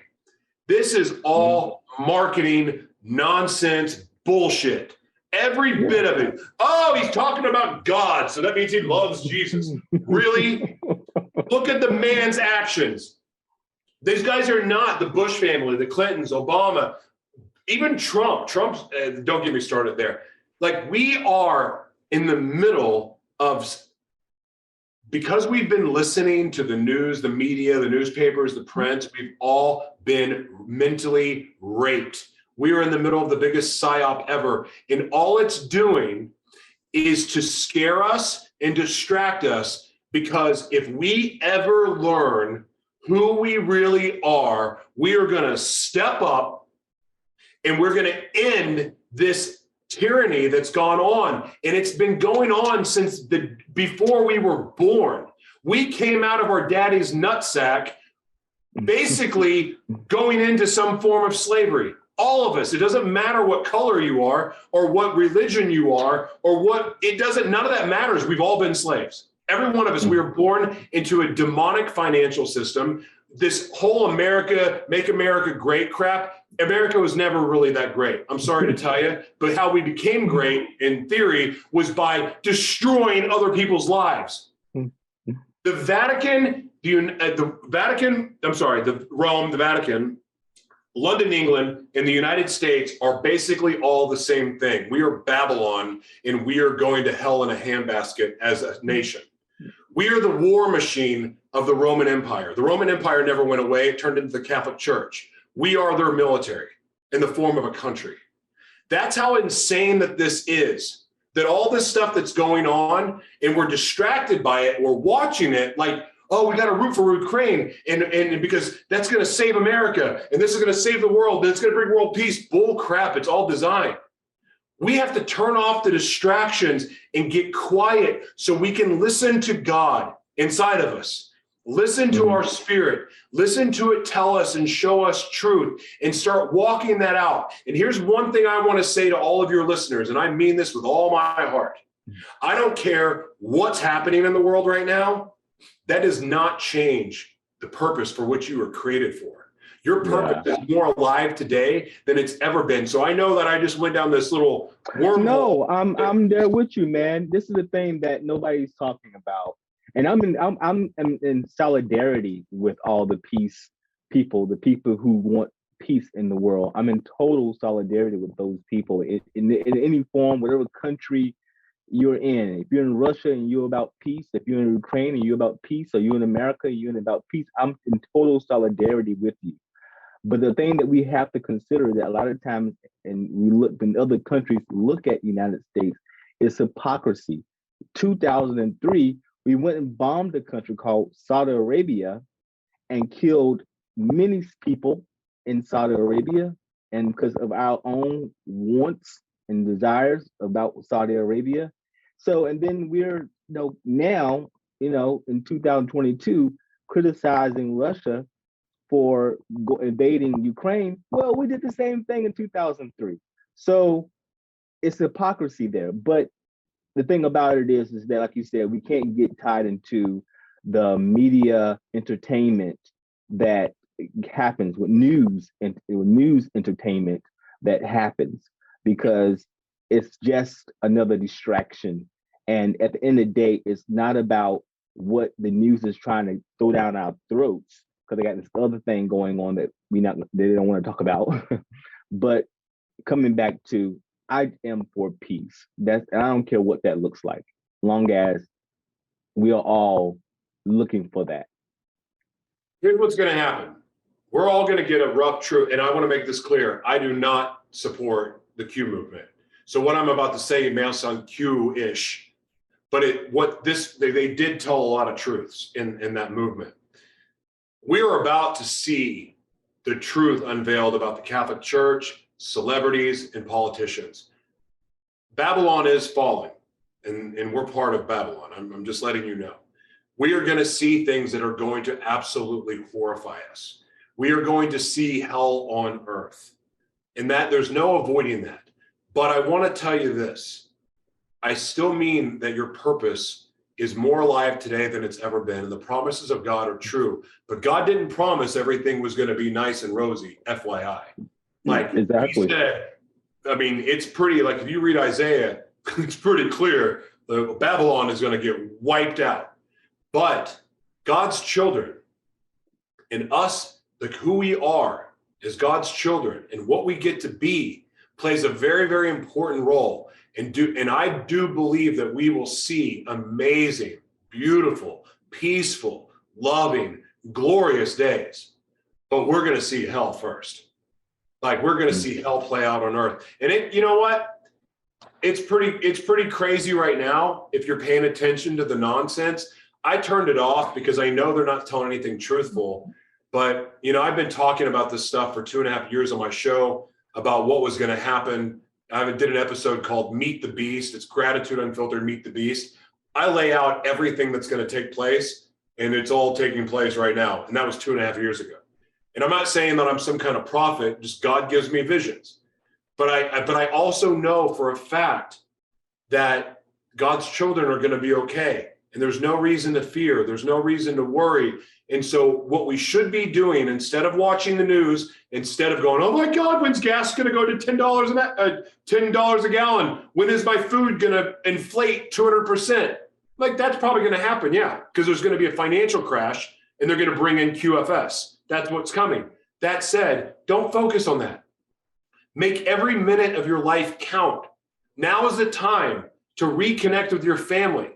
This is all marketing nonsense bullshit. Every bit of it. Oh, he's talking about God, so that means he loves Jesus. Really? Look at the man's actions. These guys are not the Bush family, the Clintons, Obama, even Trump. Trump's, don't get me started there. Like we are in the middle of, because we've been listening to the news, the media, the newspapers, the print, we've all been mentally raped. We are in the middle of the biggest psyop ever. And all it's doing is to scare us and distract us, because if we ever learn who we really are, we are going to step up and we're going to end this tyranny that's gone on. And it's been going on since before we were born. We came out of our daddy's nutsack, basically going into some form of slavery. All of us. It doesn't matter what color you are or what religion you are or none of that matters. We've all been slaves. Every one of us, we were born into a demonic financial system. This whole America, make America great crap. America was never really that great. I'm sorry to tell you, but how we became great in theory was by destroying other people's lives. The Vatican, Rome, the Vatican, London, England, and the United States are basically all the same thing. We are Babylon, and we are going to hell in a handbasket as a nation. We are the war machine of the Roman Empire. The Roman Empire never went away. It turned into the Catholic Church. We are their military in the form of a country. That's how insane that this is, that all this stuff that's going on, and we're distracted by it. We're watching it like, oh, we got to root for Ukraine, and because that's going to save America, and this is going to save the world, and it's going to bring world peace. Bull crap. It's all design. We have to turn off the distractions and get quiet so we can listen to God inside of us. Listen to our spirit. Listen to it tell us and show us truth, and start walking that out. And here's one thing I want to say to all of your listeners, and I mean this with all my heart. I don't care what's happening in the world right now. That does not change the purpose for which you were created for. Your purpose is more alive today than it's ever been. So I know that I just went down this little wormhole. No, I'm there with you, man. This is the thing that nobody's talking about, and I'm in solidarity with all the peace people, the people who want peace in the world. I'm in total solidarity with those people in any form, whatever country you're in. If you're in Russia and you're about peace, if you're in Ukraine and you're about peace, or you're in America and you're about peace, I'm in total solidarity with you. But the thing that we have to consider that a lot of times, and we look in other countries, look at United States, is hypocrisy. 2003, we went and bombed a country called Saudi Arabia and killed many people in Saudi Arabia, and because of our own wants and desires about Saudi Arabia. So, and then we're now, in 2022, criticizing Russia for invading Ukraine. Well, we did the same thing in 2003. So it's hypocrisy there. But the thing about it is that, like you said, we can't get tied into the media entertainment that happens with news entertainment that happens, because it's just another distraction. And at the end of the day, it's not about what the news is trying to throw down our throats, because they got this other thing going on that they don't want to talk about. But coming back to, I am for peace. I don't care what that looks like, long as we are all looking for that. Here's what's going to happen. We're all going to get a rough truth. And I want to make this clear. I do not support the Q movement. So what I'm about to say may sound Q-ish, but they did tell a lot of truths in that movement. We are about to see the truth unveiled about the Catholic Church, celebrities, and politicians. Babylon is falling, and we're part of Babylon. I'm just letting you know. We are going to see things that are going to absolutely horrify us. We are going to see hell on earth, and that there's no avoiding that. But I want to tell you this. I still mean that your purpose is more alive today than it's ever been. And the promises of God are true. But God didn't promise everything was going to be nice and rosy, FYI. Like exactly. He said, I mean, it's pretty, like if you read Isaiah, it's pretty clear that Babylon is going to get wiped out. But God's children and us, like who we are as God's children and what we get to be, plays a very, very important role. And I do believe that we will see amazing, beautiful, peaceful, loving, glorious days. But we're going to see hell first. Like we're going to see hell play out on earth. And you know what? it's pretty crazy right now if you're paying attention to the nonsense. I turned it off because I know they're not telling anything truthful. But, you know, I've been talking about this stuff for 2.5 years on my show about what was going to happen. I did an episode called Meet the Beast. It's Gratitude Unfiltered, Meet the Beast. I lay out everything that's going to take place, and it's all taking place right now. And that was 2.5 years ago. And I'm not saying that I'm some kind of prophet, just God gives me visions. But I also know for a fact that God's children are going to be okay. And there's no reason to fear. There's no reason to worry. And so what we should be doing, instead of watching the news, instead of going, oh my God, when's gas going to go to $10 a gallon? When is my food going to inflate 200%? Like, that's probably going to happen, yeah, because there's going to be a financial crash and they're going to bring in QFS. That's what's coming. That said, don't focus on that. Make every minute of your life count. Now is the time to reconnect with your family.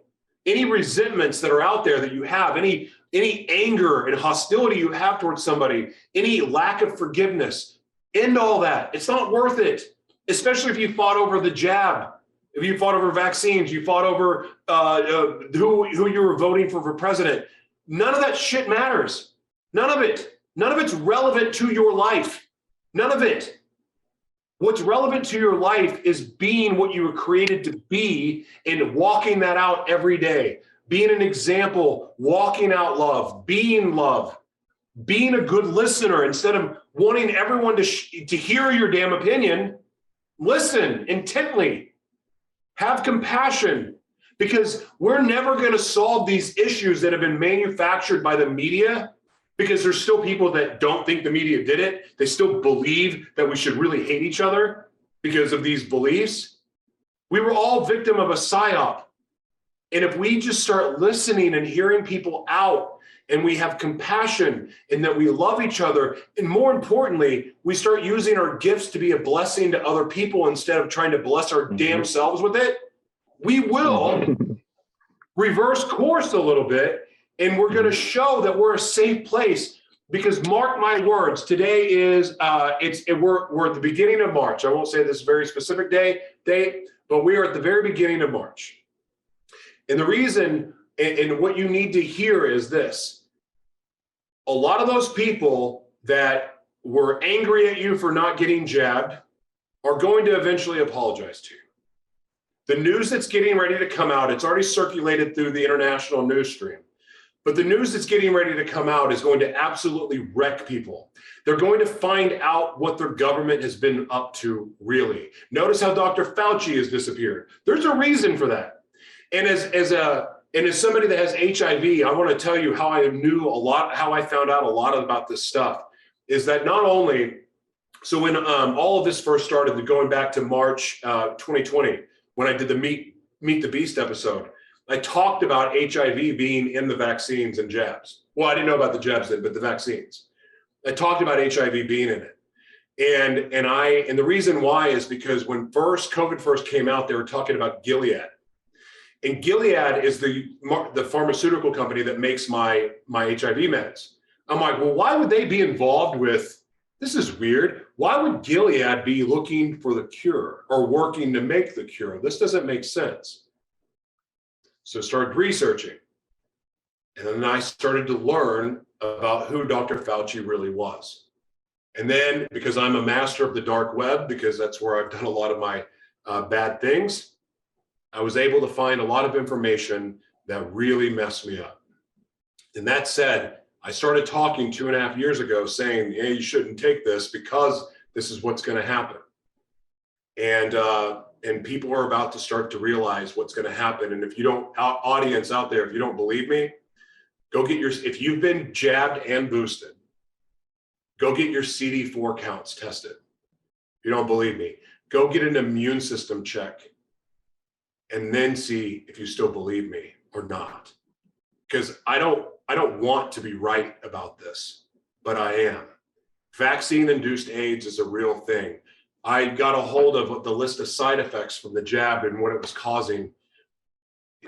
Any resentments that are out there that you have, any anger and hostility you have towards somebody, any lack of forgiveness, end all that. It's not worth it, especially if you fought over the jab, if you fought over vaccines, you fought over who you were voting for president. None of that shit matters. None of it. None of it's relevant to your life. None of it. What's relevant to your life is being what you were created to be and walking that out every day. Being an example, walking out love, being a good listener instead of wanting everyone to hear your damn opinion. Listen intently. Have compassion, because we're never going to solve these issues that have been manufactured by the media, because there's still people that don't think the media did it. They still believe that we should really hate each other because of these beliefs. We were all victim of a psyop. And if we just start listening and hearing people out, and we have compassion and that we love each other, and more importantly, we start using our gifts to be a blessing to other people instead of trying to bless our damn selves with it, we will reverse course a little bit. And we're going to show that we're a safe place, because mark my words, today is we're at the beginning of March. I won't say this very specific date, but we are at the very beginning of March. And the reason and what you need to hear is this: a lot of those people that were angry at you for not getting jabbed are going to eventually apologize to you. The news that's getting ready to come out, it's already circulated through the international news stream. But the news that's getting ready to come out is going to absolutely wreck people. They're going to find out what their government has been up to, really. Notice how Dr. Fauci has disappeared. There's a reason for that. And as somebody that has HIV, I want to tell you how I found out a lot about this stuff. Is that not only, so when all of this first started, going back to March 2020, when I did the Meet the Beast episode, I talked about HIV being in the vaccines and jabs. Well, I didn't know about the jabs then, but the vaccines. I talked about HIV being in it. And the reason why is because when COVID first came out, they were talking about Gilead. And Gilead is the pharmaceutical company that makes my HIV meds. I'm like, well, why would they be involved with, this is weird. Why would Gilead be looking for the cure or working to make the cure? This doesn't make sense. So I started researching, and then I started to learn about who Dr. Fauci really was. And then, because I'm a master of the dark web, because that's where I've done a lot of my bad things, I was able to find a lot of information that really messed me up. And that said, I started talking 2.5 years ago saying, hey, you shouldn't take this because this is what's going to happen. And people are about to start to realize what's going to happen. And if you don't, audience out there, if you don't believe me, if you've been jabbed and boosted, go get your CD4 counts tested. If you don't believe me, go get an immune system check and then see if you still believe me or not. Because I don't want to be right about this, but I am. Vaccine-induced AIDS is a real thing. I got a hold of the list of side effects from the jab and what it was causing.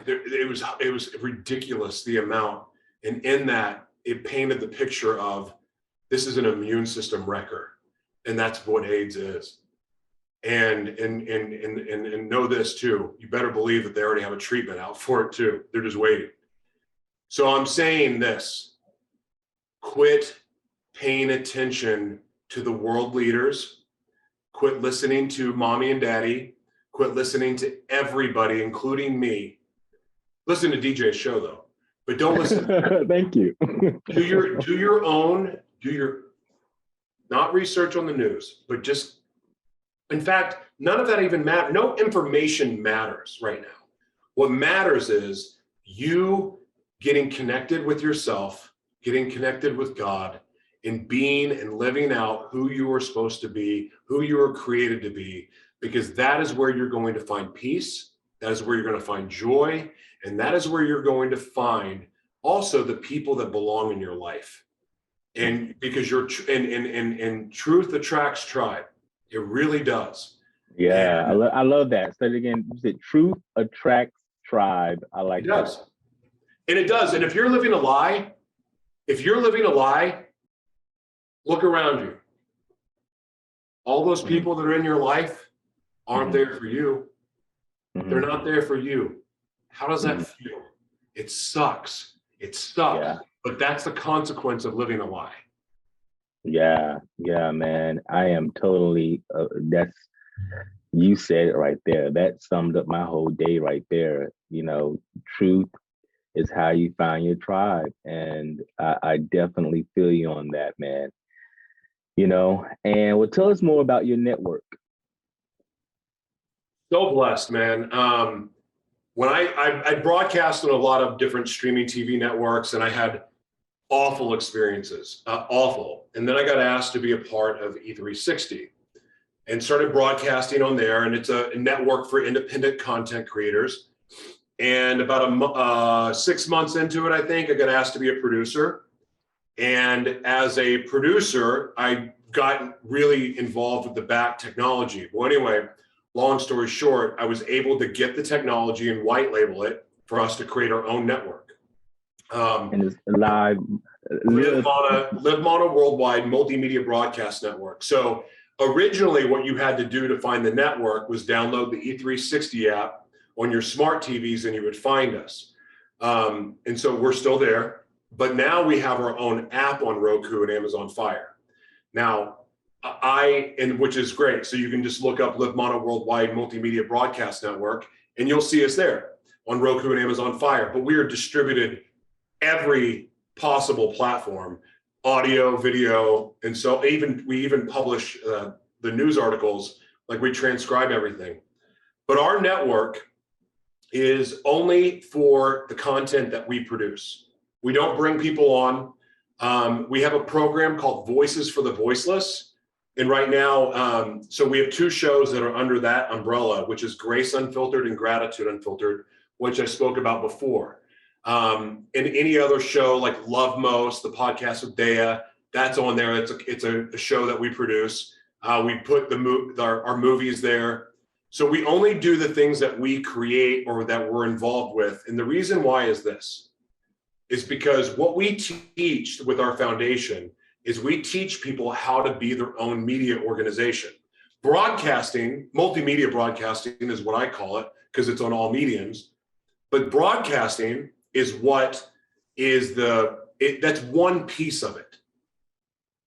It was ridiculous, the amount. And in that, it painted the picture of this is an immune system wrecker. And that's what AIDS is. and know this too. You better believe that they already have a treatment out for it too. They're just waiting. So I'm saying this: quit paying attention to the world leaders. Quit listening to mommy and daddy. Quit listening to everybody, including me. Listen to DJ's show though, but don't listen. Thank you. do your own, not research on the news, but just, in fact, none of that even matters. No information matters right now. What matters is you getting connected with yourself, getting connected with God, and being and living out who you are supposed to be, who you were created to be, because that is where you're going to find peace. That is where you're going to find joy. And that is where you're going to find also the people that belong in your life. And because and truth attracts tribe. It really does. Yeah, I love that. Say it again. You said truth attracts tribe. I like that. It does. And it does. And if you're living a lie, look around you. All those people that are in your life aren't there for you. They're not there for you. How does that feel? It sucks. It sucks. Yeah. But that's the consequence of living a lie. Yeah, man. I am totally, you said it right there. That summed up my whole day right there. You know, truth is how you find your tribe. And I definitely feel you on that, man. You know, and well, tell us more about your network. So blessed, man. When I broadcast on a lot of different streaming TV networks, and I had awful experiences, awful. And then I got asked to be a part of E360 and started broadcasting on there. And it's a network for independent content creators. And about 6 months into it, I think, I got asked to be a producer. And as a producer, I got really involved with the back technology. Well, anyway, long story short, I was able to get the technology and white label it for us to create our own network. And it's live. Live on a worldwide multimedia broadcast network. So originally what you had to do to find the network was download the E360 app on your smart TVs and you would find us. And so we're still there, but now we have our own app on Roku and Amazon Fire. Now, which is great. So you can just look up Live Mono Worldwide Multimedia Broadcast Network and you'll see us there on Roku and Amazon Fire. But we are distributed every possible platform, audio, video. And so we even publish the news articles, like we transcribe everything. But our network is only for the content that we produce. We don't bring people on. We have a program called Voices for the Voiceless. And right now, so we have 2 shows that are under that umbrella, which is Grace Unfiltered and Gratitude Unfiltered, which I spoke about before. And any other show like Love Most, the podcast with Dea, that's on there. It's a show that we produce. We put our movies there. So we only do the things that we create or that we're involved with. And the reason why is this, is because what we teach with our foundation is we teach people how to be their own media organization. Broadcasting, multimedia broadcasting is what I call it, because it's on all mediums. But broadcasting is what is that's one piece of it.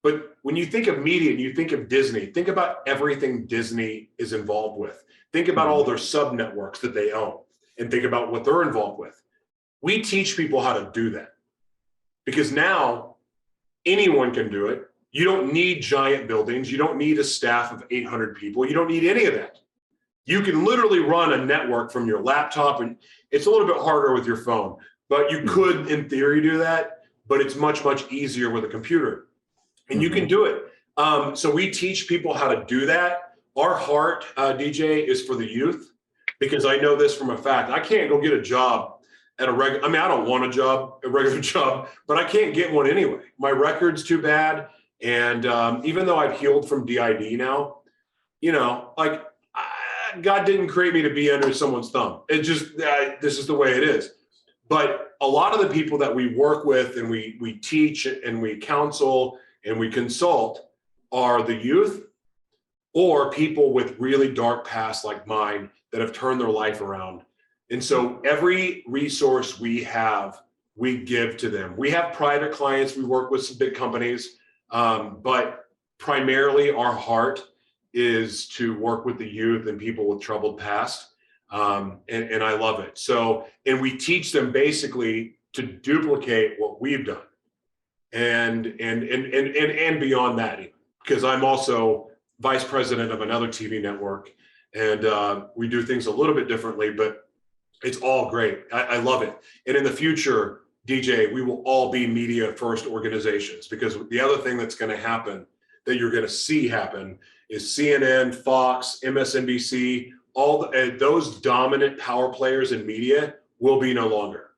But when you think of media and you think of Disney, think about everything Disney is involved with. Think about all their sub networks that they own and think about what they're involved with. We teach people how to do that because now anyone can do it. You don't need giant buildings. You don't need a staff of 800 people. You don't need any of that. You can literally run a network from your laptop, and it's a little bit harder with your phone, but you could, in theory, do that, but it's much, much easier with a computer, and you can do it. So we teach people how to do that. Our heart, DJ, is for the youth, because I know this from a fact. I can't go get a job at a regular, I don't want a regular job, but I can't get one anyway. My record's too bad. And even though I've healed from DID now, God didn't create me to be under someone's thumb. It just, this is the way it is. But a lot of the people that we work with and we teach and we counsel and we consult are the youth, or people with really dark pasts like mine that have turned their life around. And so every resource we have, we give to them. We have private clients. We work with some big companies, but primarily our heart is to work with the youth and people with troubled past. And I love it. So, and we teach them basically to duplicate what we've done and beyond that, because I'm also vice president of another TV network, and we do things a little bit differently, but it's all great. I love it. And in the future, DJ, we will all be media first organizations, because the other thing that's going to happen, that you're going to see happen, is CNN, Fox, MSNBC, all those dominant power players in media will be no longer.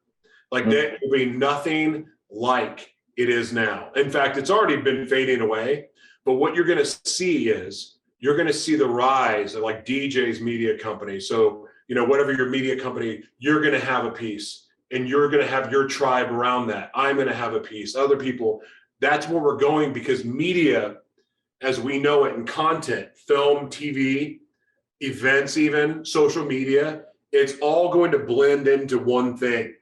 Like, there will be nothing like it is now. In fact, it's already been fading away. But what you're going to see is, you're going to see the rise of like DJ's media company. So, you know, whatever your media company, you're going to have a piece, and you're going to have your tribe around that. I'm going to have a piece, other people. That's where we're going, because media, as we know it in content, film, TV, events, even social media, it's all going to blend into one thing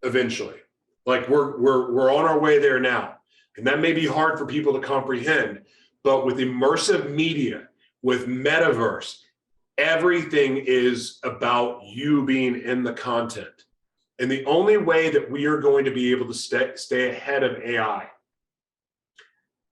eventually. Like we're on our way there now. And that may be hard for people to comprehend, but with immersive media, with metaverse, everything is about you being in the content. And the only way that we are going to be able to stay ahead of AI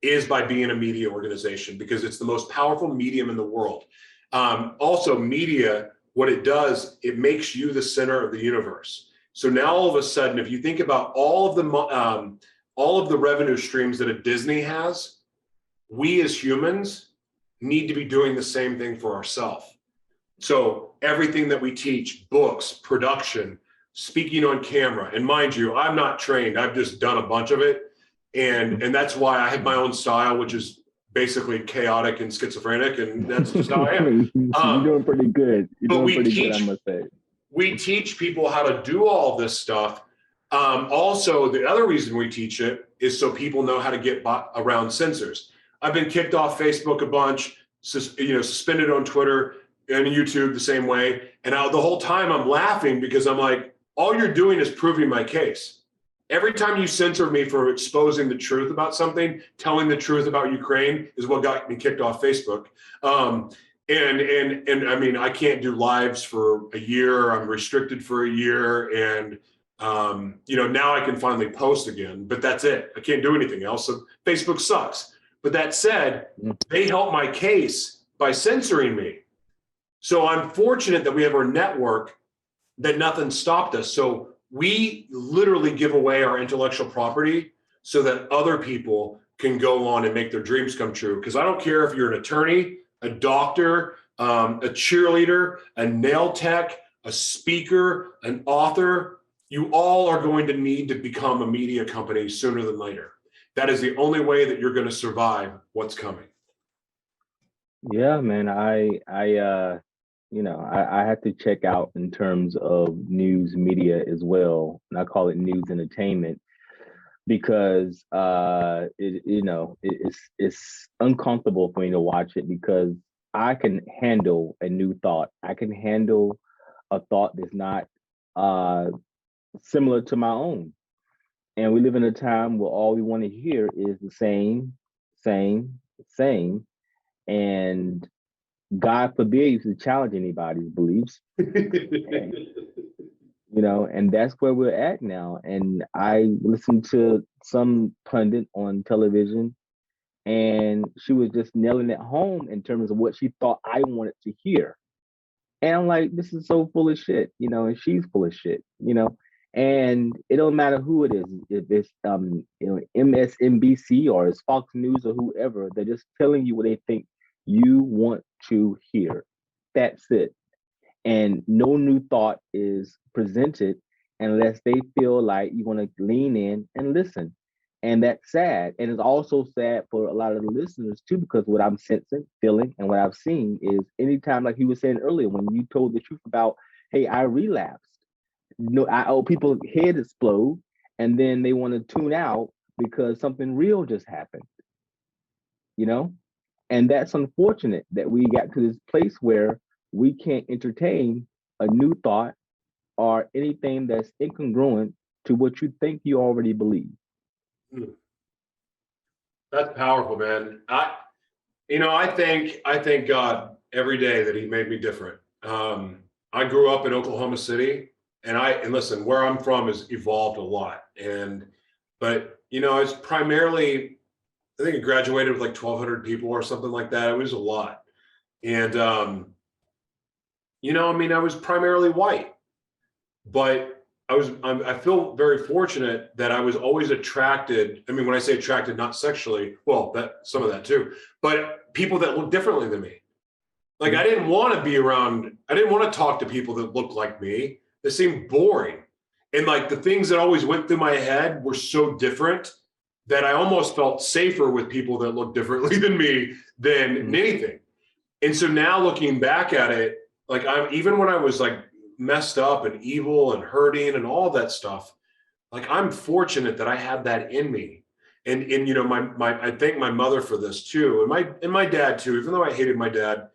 is by being a media organization, because it's the most powerful medium in the world. Also, media, what it does, it makes you the center of the universe. So now all of a sudden, if you think about all of the revenue streams that a Disney has, we as humans need to be doing the same thing for ourselves. So everything that we teach, books, production, speaking on camera, and mind you, I'm not trained. I've just done a bunch of it. And that's why I have my own style, which is basically chaotic and schizophrenic, and that's just how I am. You're doing pretty good. You're doing pretty good, I must say. We teach people how to do all this stuff. Also, the other reason we teach it is so people know how to get around censors. I've been kicked off Facebook a bunch, suspended on Twitter and YouTube the same way. And the whole time I'm laughing, because I'm like, all you're doing is proving my case. Every time you censor me for exposing the truth about something, telling the truth about Ukraine is what got me kicked off Facebook. And I mean, I can't do lives for a year. I'm restricted for a year. And, now I can finally post again, but that's it. I can't do anything else. So Facebook sucks. But that said, they helped my case by censoring me. So I'm fortunate that we have our network, that nothing stopped us. So we literally give away our intellectual property so that other people can go on and make their dreams come true. Because I don't care if you're an attorney, a doctor, a cheerleader, a nail tech, a speaker, an author, you all are going to need to become a media company sooner than later. That is the only way that you're going to survive what's coming. Yeah, man. I had to check out in terms of news media as well, and I call it news entertainment, because it's uncomfortable for me to watch it, because I can handle a new thought. I can handle a thought that's not similar to my own. And we live in a time where all we want to hear is the same, same. And God forbid you to challenge anybody's beliefs. And, and that's where we're at now. And I listened to some pundit on television, and she was just nailing it home in terms of what she thought I wanted to hear. And I'm like, this is so full of shit, and she's full of shit, and it don't matter who it is, if it's MSNBC or it's Fox News or whoever, they're just telling you what they think you want to hear. That's it. And no new thought is presented unless they feel like you want to lean in and listen. And that's sad. And it's also sad for a lot of the listeners too, because what I'm sensing, feeling, and what I've seen is, anytime, like you were saying earlier, when you told the truth about, hey, I relapsed, people head explode, and then they want to tune out because something real just happened, And that's unfortunate that we got to this place where we can't entertain a new thought or anything that's incongruent to what you think you already believe. That's powerful, man. I thank God every day that He made me different. I grew up in Oklahoma City, and listen, where I'm from has evolved a lot. But it's primarily, I think I graduated with like 1,200 people or something like that. It was a lot. And, I was primarily white, but I feel very fortunate that I was always attracted. I mean, when I say attracted, not sexually, well, some of that too, but people that look differently than me. Like, I didn't want to talk to people that looked like me. They seemed boring. And like the things that always went through my head were so different that I almost felt safer with people that looked differently than me than anything. And so now looking back at it, like even when I was like messed up and evil and hurting and all that stuff, like I'm fortunate that I had that in me. And I thank my mother for this too. And my dad too, even though I hated my dad,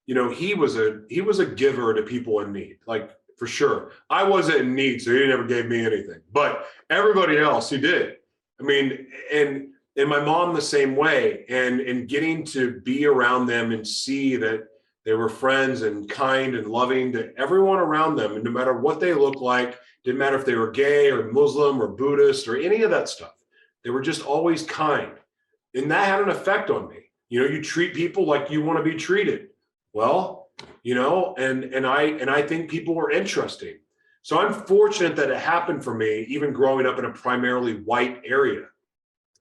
he was a giver to people in need, like for sure. I wasn't in need, so he never gave me anything, but everybody else, he did. I mean, and my mom the same way, and getting to be around them and see that they were friends and kind and loving to everyone around them. And no matter what they looked like, didn't matter if they were gay or Muslim or Buddhist or any of that stuff, they were just always kind. And that had an effect on me. You treat people like you want to be treated. Well, and I think people were interesting. So I'm fortunate that it happened for me, even growing up in a primarily white area.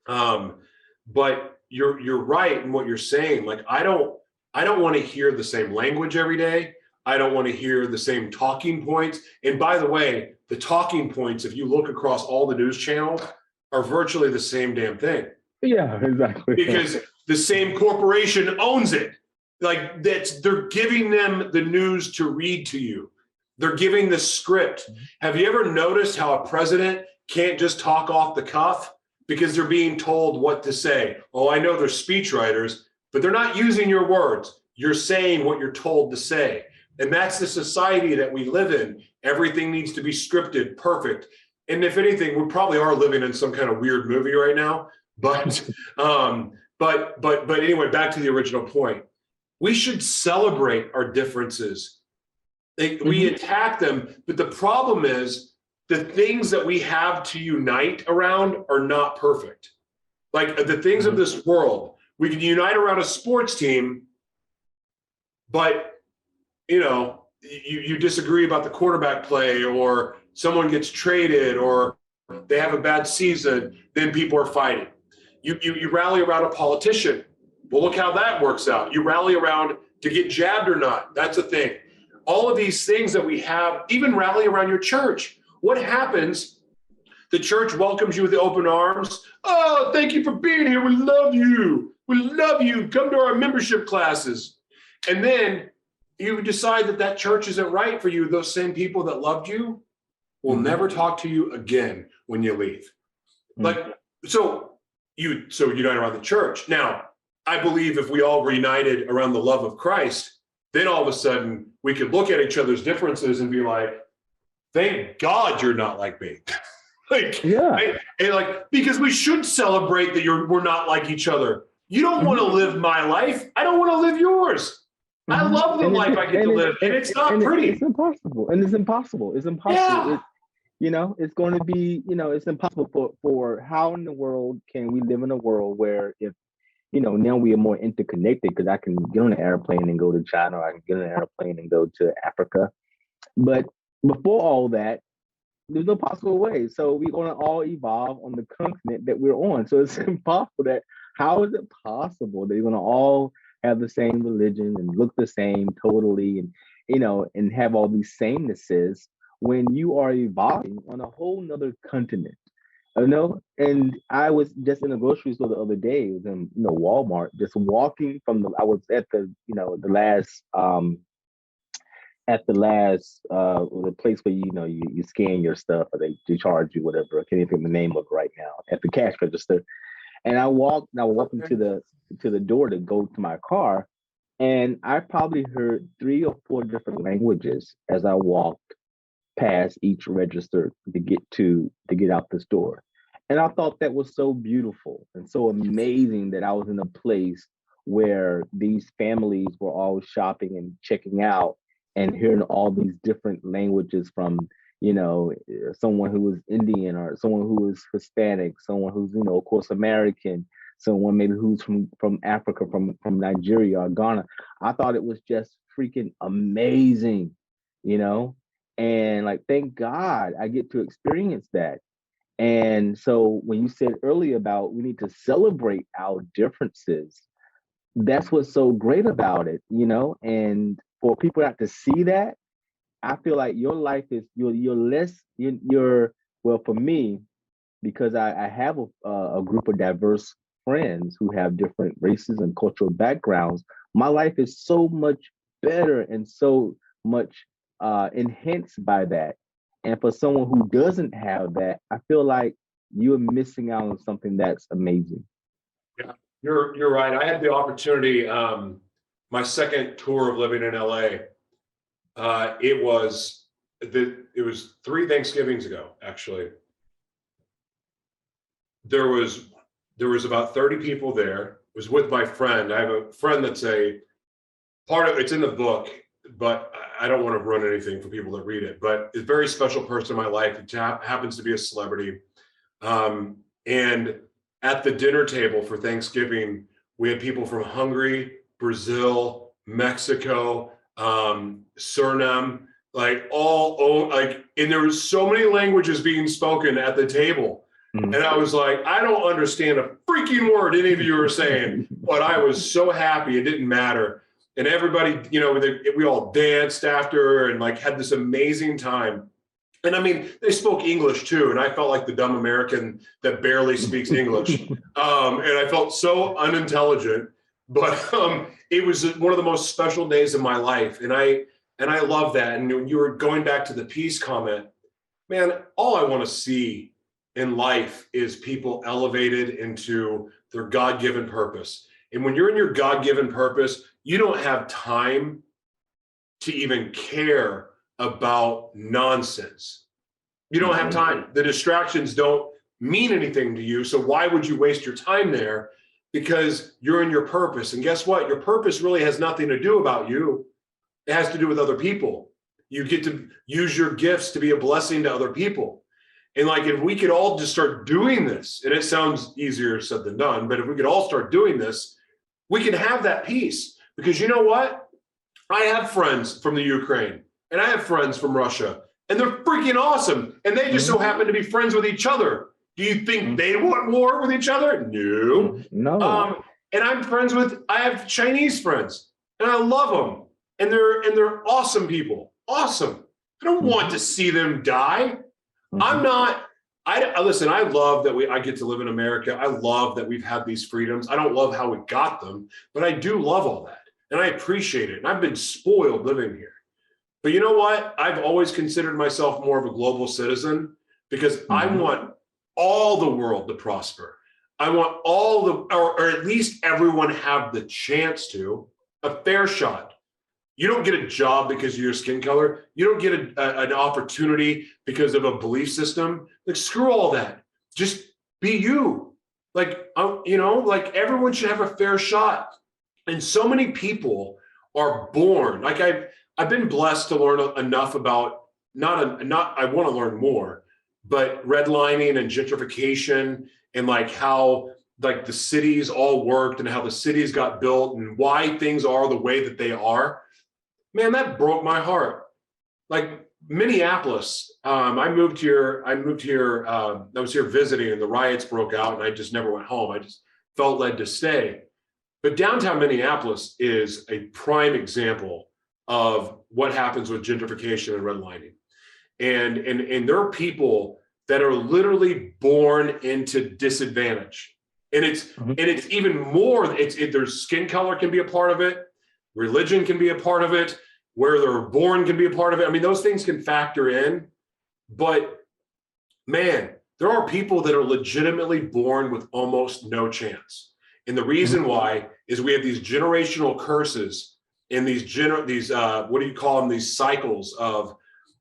But you're right in what you're saying. Like, I don't want to hear the same language every day. I don't want to hear the same talking points. And by the way, the talking points, if you look across all the news channels, are virtually the same damn thing. Yeah, exactly. Because the same corporation owns it. Like, they're giving them the news to read to you. They're giving the script. Have you ever noticed how a president can't just talk off the cuff because they're being told what to say? Oh, I know they're speechwriters, but they're not using your words. You're saying what you're told to say. And that's the society that we live in. Everything needs to be scripted, perfect. And if anything, we probably are living in some kind of weird movie right now. But anyway, back to the original point. We should celebrate our differences. We attack them, but the problem is the things that we have to unite around are not perfect. Like the things of this world, we can unite around a sports team, but you disagree about the quarterback play, or someone gets traded, or they have a bad season, then people are fighting. You rally around a politician. Well, look how that works out. You rally around to get jabbed or not. That's a thing. All of these things that we have, even rally around your church. What happens? The church welcomes you with open arms. Oh, thank you for being here. We love you. We love you. Come to our membership classes. And then you decide that church isn't right for you. Those same people that loved you will never talk to you again when you leave. So unite around the church. Now, I believe if we all reunited around the love of Christ, then all of a sudden we could look at each other's differences and be like, thank God you're not like me. Because we should celebrate that we're not like each other. You don't want to live my life. I don't want to live yours. I love the life I get to live, and it's not pretty. It's impossible. It's impossible. Yeah. It's going to be, it's impossible for how in the world can we live in a world where if, now we are more interconnected, because I can get on an airplane and go to China, or I can get on an airplane and go to Africa. But before all that, there's no possible way. So we're going to all evolve on the continent that we're on. So it's impossible how is it possible that you're going to all have the same religion and look the same totally, and, and have all these samenesses when you are evolving on a whole nother continent? And I was just in a grocery store the other day. It was in Walmart, just walking I was at the the place where you scan your stuff, or they charge you whatever. I can't even think of the name of it right now, at the cash register. And I walked to the door to go to my car, and I probably heard 3 or 4 different languages as I walked past each register to get out the store. And I thought that was so beautiful and so amazing that I was in a place where these families were all shopping and checking out and hearing all these different languages from, someone who was Indian or someone who was Hispanic, someone who's, of course, American, someone maybe who's from Africa, from Nigeria or Ghana. I thought it was just freaking amazing, and like, thank God I get to experience that. And so when you said earlier about we need to celebrate our differences, that's what's so great about it, and for people not to see that, I feel like your life is you're less you're well, for me, because I have a group of diverse friends who have different races and cultural backgrounds. My life is so much better and so much enhanced by that. And for someone who doesn't have that, I feel like you're missing out on something that's amazing. Yeah, you're right. I had the opportunity, my second tour of living in LA. It was 3 Thanksgivings ago, actually. There was about 30 people there. It was with my friend. I have a friend that's a part of it's in the book, but I don't want to ruin anything for people that read it. But it's a very special person in my life. It happens to be a celebrity. And at the dinner table for Thanksgiving, we had people from Hungary, Brazil, Mexico, Suriname, and there was so many languages being spoken at the table. Mm-hmm. And I was like, I don't understand a freaking word any of you are saying, but I was so happy. It didn't matter. And everybody, we all danced after and had this amazing time. And I mean, they spoke English too. And I felt like the dumb American that barely speaks English. And I felt so unintelligent, but it was one of the most special days of my life. And I love that. And when you were going back to the peace comment, man, all I want to see in life is people elevated into their God-given purpose. And when you're in your God-given purpose, you don't have time to even care about nonsense. You don't have time. The distractions don't mean anything to you. So why would you waste your time there? Because you're in your purpose. And guess what? Your purpose really has nothing to do about you. It has to do with other people. You get to use your gifts to be a blessing to other people. And if we could all just start doing this, and it sounds easier said than done, but if we could all start doing this, we can have that peace. Because you know what? I have friends from the Ukraine and I have friends from Russia, and they're freaking awesome. And they just so happen to be friends with each other. Do you think they want war with each other? No. And I have Chinese friends and I love them. And they're awesome people. Awesome. I don't want to see them die. Listen, I love that I get to live in America. I love that we've had these freedoms. I don't love how we got them, but I do love all that. And I appreciate it. And I've been spoiled living here. But you know what? I've always considered myself more of a global citizen because I want all the world to prosper. I want or at least everyone have the chance to, a fair shot. You don't get a job because of your skin color. You don't get an opportunity because of a belief system. Screw all that. Just be you. Everyone should have a fair shot. And so many people are born. I've been blessed to learn enough about I want to learn more, but redlining and gentrification and how the cities all worked and how the cities got built and why things are the way that they are. Man, that broke my heart. Minneapolis, I moved here. I was here visiting and the riots broke out and I just never went home. I just felt led to stay. But downtown Minneapolis is a prime example of what happens with gentrification and redlining. And there are people that are literally born into disadvantage. And it's even more, their skin color can be a part of it. Religion can be a part of it. Where they're born can be a part of it. I mean, those things can factor in. But man, there are people that are legitimately born with almost no chance. And the reason why is we have these generational curses and these what do you call them? These cycles of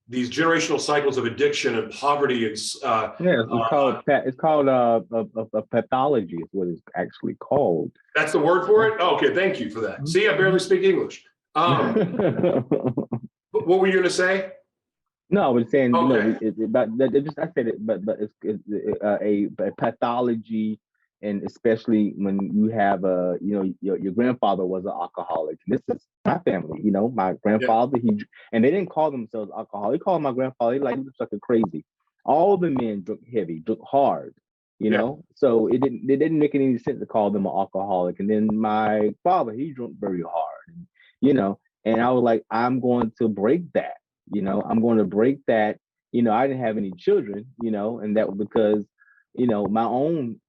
these generational cycles of addiction and poverty and it's called a pathology is what it's actually called. That's the word for it? Oh, okay, thank you for that. See, I barely speak English. What were you going to say? No, I was saying, okay. I said it, but it's a pathology, and especially when you have your grandfather was an alcoholic. This is my family, my grandfather. And they didn't call themselves alcoholic. They called my grandfather like he was fucking crazy. All the men drunk heavy, drunk hard, So it didn't make any sense to call them an alcoholic. And then my father, he drank very hard, and I was like, I'm going to break that. I'm going to break that. I didn't have any children, and that was because, my own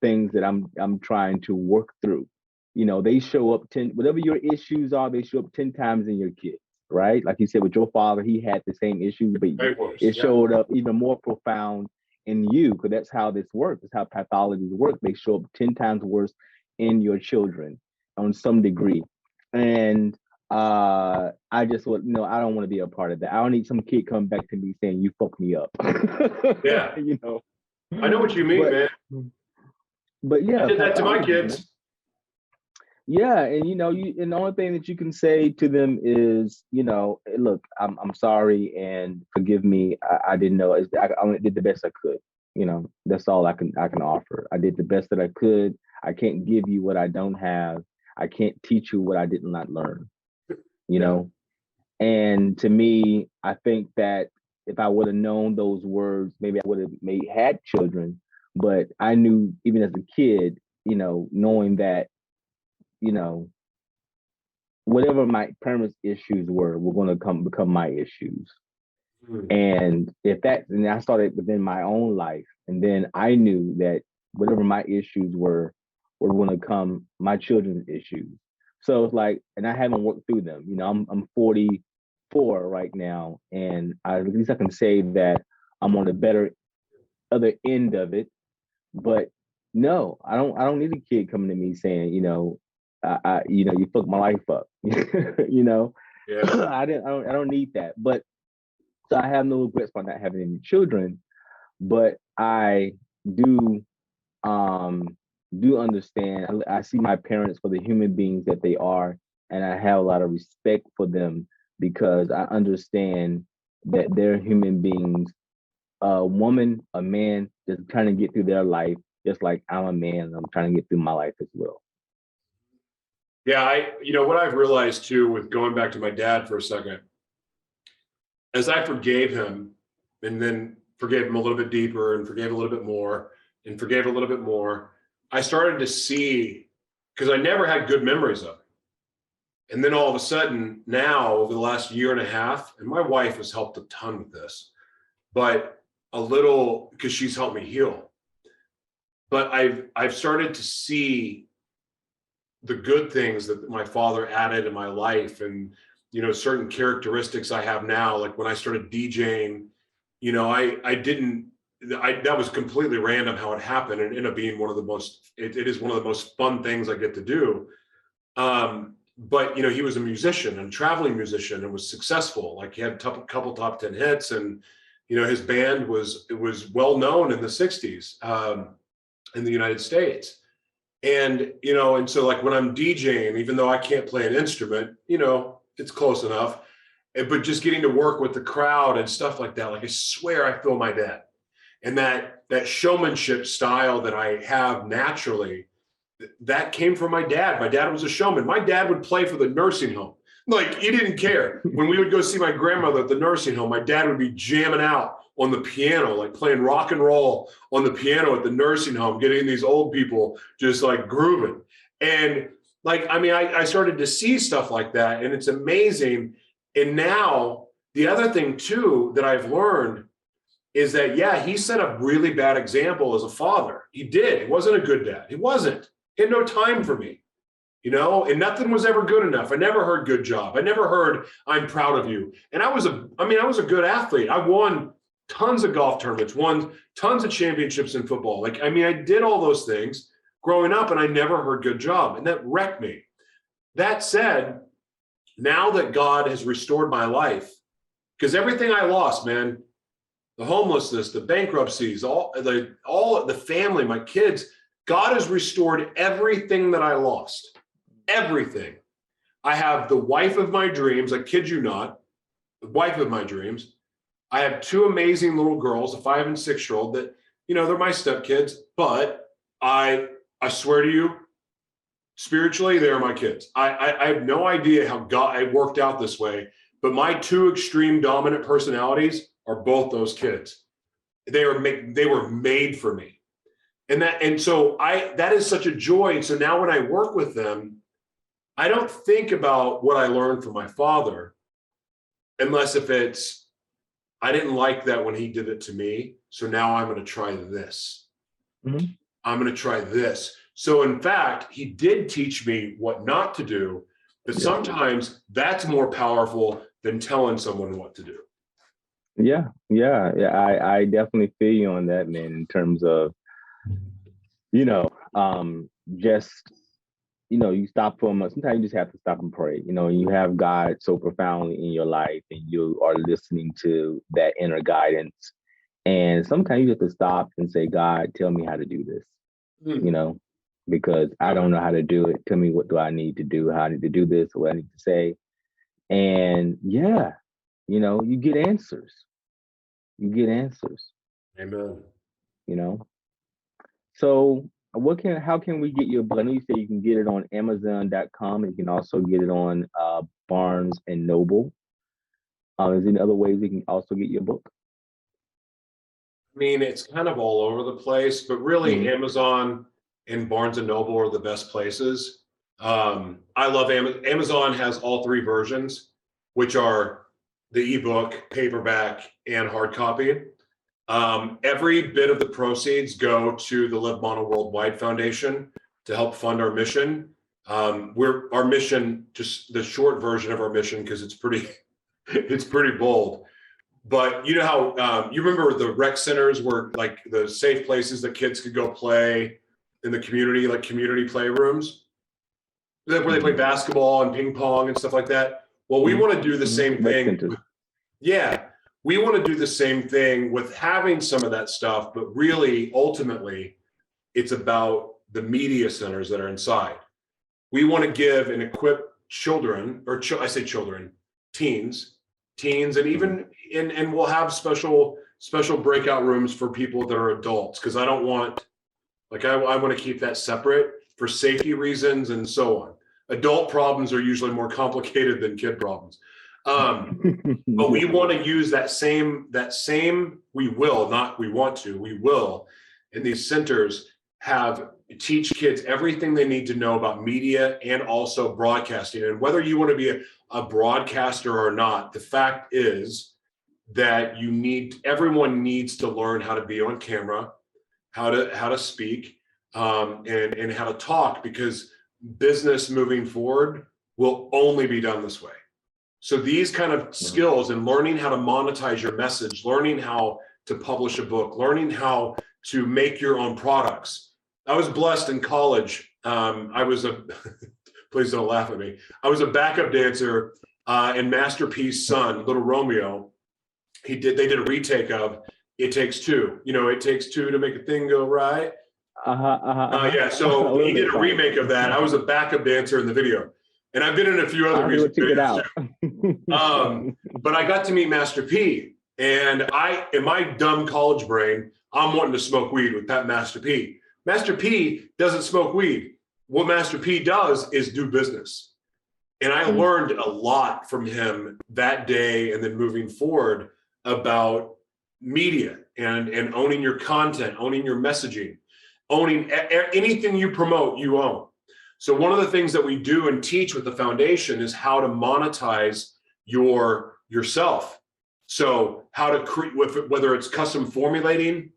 things that I'm trying to work through. They show up whatever your issues are, they show up 10 times in your kids, right? Like you said, with your father, he had the same issues, but it showed up even more profound in you, because that's how this works. It's how pathologies work. They show up 10 times worse in your children on some degree. And I just would, I don't want to be a part of that. I don't need some kid come back to me saying you fucked me up. Yeah. I know what you mean, man. But yeah, I did that to my kids. Yeah, and and the only thing that you can say to them is, look, I'm sorry and forgive me. I didn't know. I only did the best I could. That's all I can offer. I did the best that I could. I can't give you what I don't have. I can't teach you what I did not learn. And to me, I think that if I would have known those words, maybe I would have had children. But I knew even as a kid, knowing that, whatever my parents' issues were going to become my issues. And and I started within my own life, and then I knew that whatever my issues were going to come my children's issues. So it's like, and I haven't worked through them. I'm 44 right now, and at least I can say that I'm on the better other end of it. But no, I don't need a kid coming to me saying, you fucked my life up. Yeah. I don't need that. But so I have no regrets for not having any children, but I do understand. I see my parents for the human beings that they are, and I have a lot of respect for them because I understand that they're human beings. A woman, a man, just trying to get through their life, just like I'm a man, and I'm trying to get through my life as well. Yeah, what I've realized too, with going back to my dad for a second, as I forgave him and then forgave him a little bit deeper and forgave a little bit more and forgave a little bit more, I started to see, because I never had good memories of him. And then all of a sudden now, over the last year and a half, and my wife has helped a ton with this, but a little, because she's helped me heal. But I've started to see the good things that my father added in my life, and certain characteristics I have now. Like when I started DJing, that was completely random how it happened, and ended up being one of the most, it is one of the most fun things I get to do. But he was a musician and traveling musician and was successful. Like he had a couple top 10 hits, and his band was well known in the 60s in the United States. And and so like when I'm DJing, even though I can't play an instrument, it's close enough, but just getting to work with the crowd and stuff like that, like I swear I feel my dad. And that showmanship style that I have naturally, that came from my dad. My dad was a showman. My dad would play for the nursing home. Like, he didn't care. When we would go see my grandmother at the nursing home, my dad would be jamming out on the piano, like playing rock and roll on the piano at the nursing home, getting these old people just like grooving. And like, I started to see stuff like that, and it's amazing. And now the other thing too that I've learned is that, yeah, he set a really bad example as a father. He did. He wasn't a good dad. He wasn't. He had no time for me, and nothing was ever good enough. I never heard good job. I never heard I'm proud of you. And I was a good athlete. I won tons of golf tournaments, won tons of championships in football. Like, I mean, I did all those things growing up and I never heard good job, and that wrecked me. That said, now that God has restored my life, because everything I lost, man, the homelessness, the bankruptcies, all the family, my kids, God has restored everything that I lost. Everything. I have the wife of my dreams, I kid you not, the wife of my dreams. I have two amazing little girls, a 5 and 6-year-old that, you know, they're my stepkids, but I swear to you, spiritually, they're my kids. I have no idea how God I worked out this way, but my two extreme dominant personalities are both those kids. They were made for me. And so that is such a joy. And so now when I work with them, I don't think about what I learned from my father, unless if it's, I didn't like that when he did it to me, so now I'm going to try this. Mm-hmm. I'm going to try this. So in fact, he did teach me what not to do, but sometimes that's more powerful than telling someone what to do. Yeah. I definitely feel you on that, man, in terms of, just, you stop for a moment. Sometimes you just have to stop and pray. You have God so profoundly in your life and you are listening to that inner guidance. And sometimes you have to stop and say, God, tell me how to do this, because I don't know how to do it. Tell me, what do I need to do? How I need to do this, or what I need to say. And you get answers. Amen. So how can we get your book? I know you say you can get it on Amazon.com, and you can also get it on Barnes and Noble. Is there any other ways we can also get your book? I mean, it's kind of all over the place, but really Amazon and Barnes and Noble are the best places. I love Amazon. Amazon has all three versions, which are the ebook, paperback, and hard copy. Every bit of the proceeds go to the Live Mono Worldwide Foundation to help fund our mission. Our mission, just the short version of our mission, because it's pretty bold. But you know how you remember the rec centers were like the safe places that kids could go play in the community, like community playrooms, where they play basketball and ping pong and stuff like that. Well, we want to do the same thing. We want to do the same thing with having some of that stuff, but really, ultimately, it's about the media centers that are inside. We want to give and equip children, teens, and even and we'll have special breakout rooms for people that are adults, because I don't want, I want to keep that separate for safety reasons and so on. Adult problems are usually more complicated than kid problems. But we want to use we will in these centers teach kids everything they need to know about media and also broadcasting. And whether you want to be a broadcaster or not, the fact is that everyone needs to learn how to be on camera, how to speak, and how to talk, because business moving forward will only be done this way. So these kind of skills and learning how to monetize your message, learning how to publish a book, learning how to make your own products. I was blessed in college. Please don't laugh at me. I was a backup dancer in Master P's son, Little Romeo. They did a retake of It Takes Two. It takes two to make a thing go right. So he did a remake of that. I was a backup dancer in the video. And I've been in a few other music videos too. But I got to meet Master P, and in my dumb college brain, I'm wanting to smoke weed with that Master P. Master P doesn't smoke weed. What Master P does is do business. And I learned a lot from him that day, and then moving forward, about media and owning your content, owning your messaging, owning anything you promote, you own. So one of the things that we do and teach with the foundation is how to monetize yourself. So how to create, whether it's custom formulating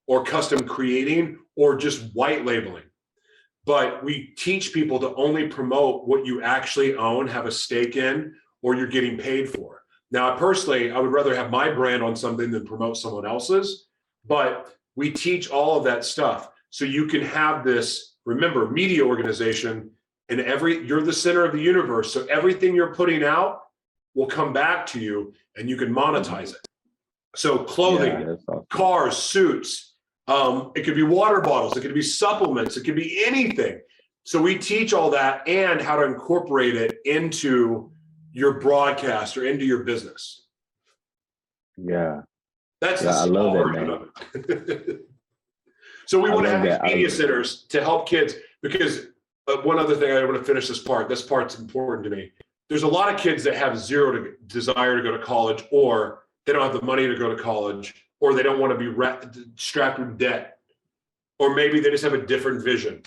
or custom creating or just white labeling. But we teach people to only promote what you actually own, have a stake in, or you're getting paid for. Now, personally, I would rather have my brand on something than promote someone else's, but we teach all of that stuff. So you can have this, remember, media organization, and you're the center of the universe. So everything you're putting out will come back to you and you can monetize it. So clothing, awesome. cars, suits, it could be water bottles, it could be supplements, it could be anything. So we teach all that and how to incorporate it into your broadcast or into your business. Yeah. That's I love that, man. of it. So we want to have these media centers to help kids, because one other thing, I want to finish this part. This part's important to me. There's a lot of kids that have zero desire to go to college, or they don't have the money to go to college, or they don't want to be strapped with debt, or maybe they just have a different vision.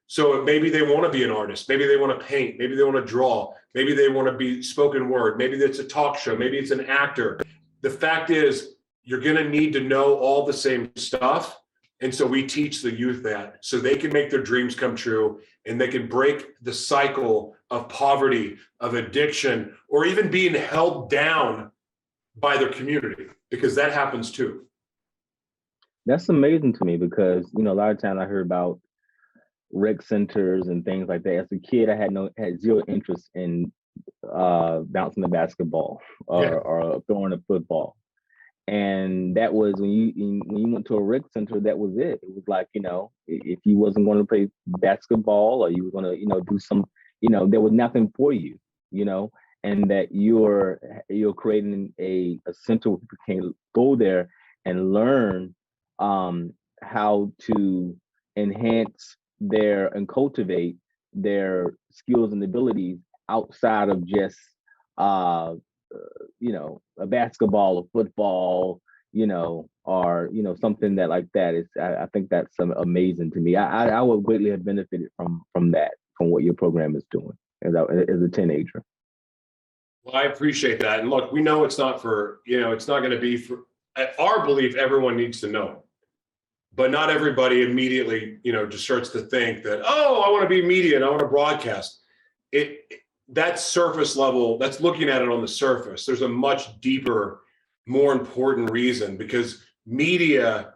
So maybe they want to be an artist. Maybe they want to paint. Maybe they want to draw. Maybe they want to be spoken word. Maybe it's a talk show. Maybe it's an actor. The fact is, you're going to need to know all the same stuff. And so we teach the youth that, so they can make their dreams come true, and they can break the cycle of poverty, of addiction, or even being held down by their community, because that happens too. That's amazing to me, because, a lot of times I heard about rec centers and things like that. As a kid, I had zero interest in bouncing the basketball or throwing a football. And that was when you went to a rec center, that was it. It was like, if you wasn't going to play basketball, or you were going to, do some, there was nothing for you, and that you're creating a center where people can go there and learn how to enhance and cultivate their skills and abilities outside of just a basketball or football, or something that like that is. I think that's amazing to me. I would greatly have benefited from that, from what your program is doing as a teenager. Well, I appreciate that. And look, we know it's not for, it's not going to be for our belief. Everyone needs to know, but not everybody immediately, just starts to think that, oh, I want to be media and I want to broadcast it. That's surface level. That's looking at it on the surface. There's a much deeper, more important reason, because media,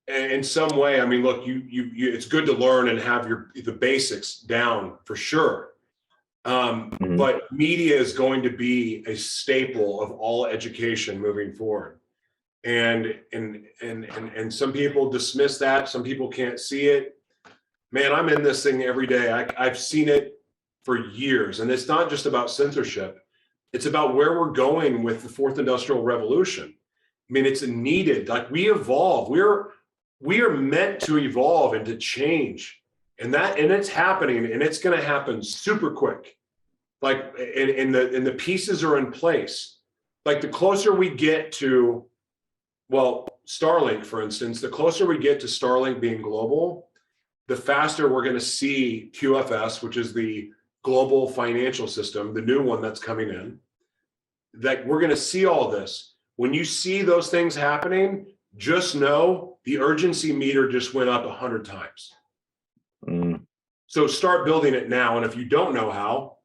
in some way, I mean, look, you it's good to learn and have the basics down for sure. But media is going to be a staple of all education moving forward. And some people dismiss that. Some people can't see it. Man, I'm in this thing every day. I've seen it for years. And it's not just about censorship. It's about where we're going with the fourth industrial revolution. I mean, it's needed. Like, we evolve. We are meant to evolve and to change. And it's happening, and it's going to happen super quick. Like, and the pieces are in place. Like, the closer we get to, Starlink, for instance, the closer we get to Starlink being global, the faster we're going to see QFS, which is the global financial system, the new one that's coming in, that we're going to see all this. When you see those things happening, just know the urgency meter just went up 100 times. So start building it now. And if you don't know how,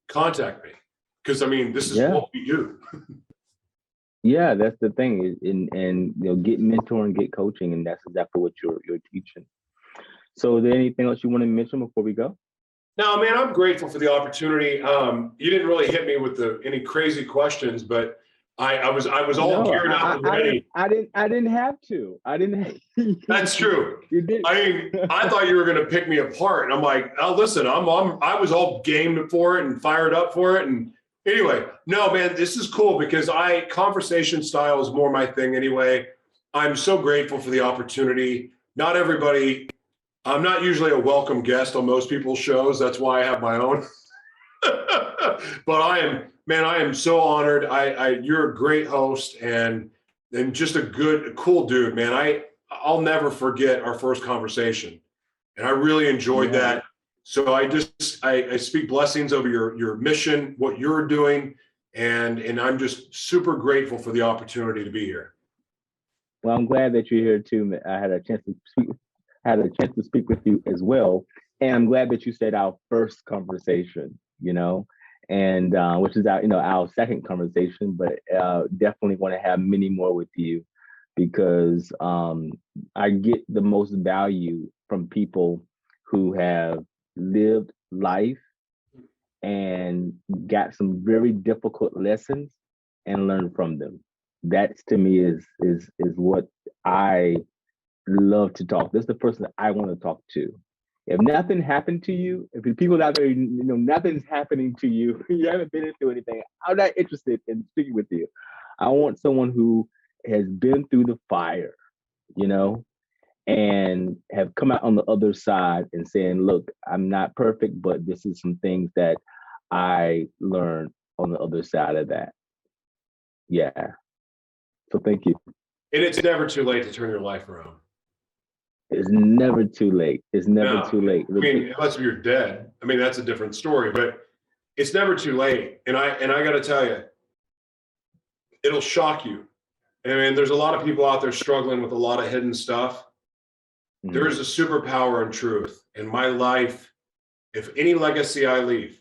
contact me, because this is what we do. Yeah, that's the thing, and get mentoring, get coaching, and that's exactly what you're teaching. So, is there anything else you want to mention before we go? No, man, I'm grateful for the opportunity. You didn't really hit me with any crazy questions, but I was all geared up and ready. I didn't have to. I didn't. That's true. You did. I thought you were going to pick me apart, and I'm like, oh, listen, I was all game for it and fired up for it, and anyway, no, man, this is cool, because conversation style is more my thing anyway. I'm so grateful for the opportunity. Not everybody. I'm not usually a welcome guest on most people's shows. That's why I have my own. But I am so honored. You're a great host and just a cool dude, man. I'll never forget our first conversation, and I really enjoyed that. So I speak blessings over your mission, what you're doing, and I'm just super grateful for the opportunity to be here. Well, I'm glad that you're here too. I had a chance to speak with you as well, and I'm glad that you said our first conversation. and which is our, our second conversation, but definitely want to have many more with you because I get the most value from people who have lived life and got some very difficult lessons and learned from them. That to me is what I love to talk. This is the person that I want to talk to. If nothing happened to you, if the people out there, nothing's happening to you, you haven't been into anything, I'm not interested in speaking with you. I want someone who has been through the fire, and have come out on the other side and saying, look, I'm not perfect, but this is some things that I learned on the other side of that. Yeah. So thank you. And it's never too late to turn your life around. It's never too late. It's never too late. I mean, unless you're dead. I mean, that's a different story, but it's never too late. And I got to tell you, it'll shock you. I mean, there's a lot of people out there struggling with a lot of hidden stuff. Mm-hmm. There is a superpower in truth. In my life, if any legacy I leave,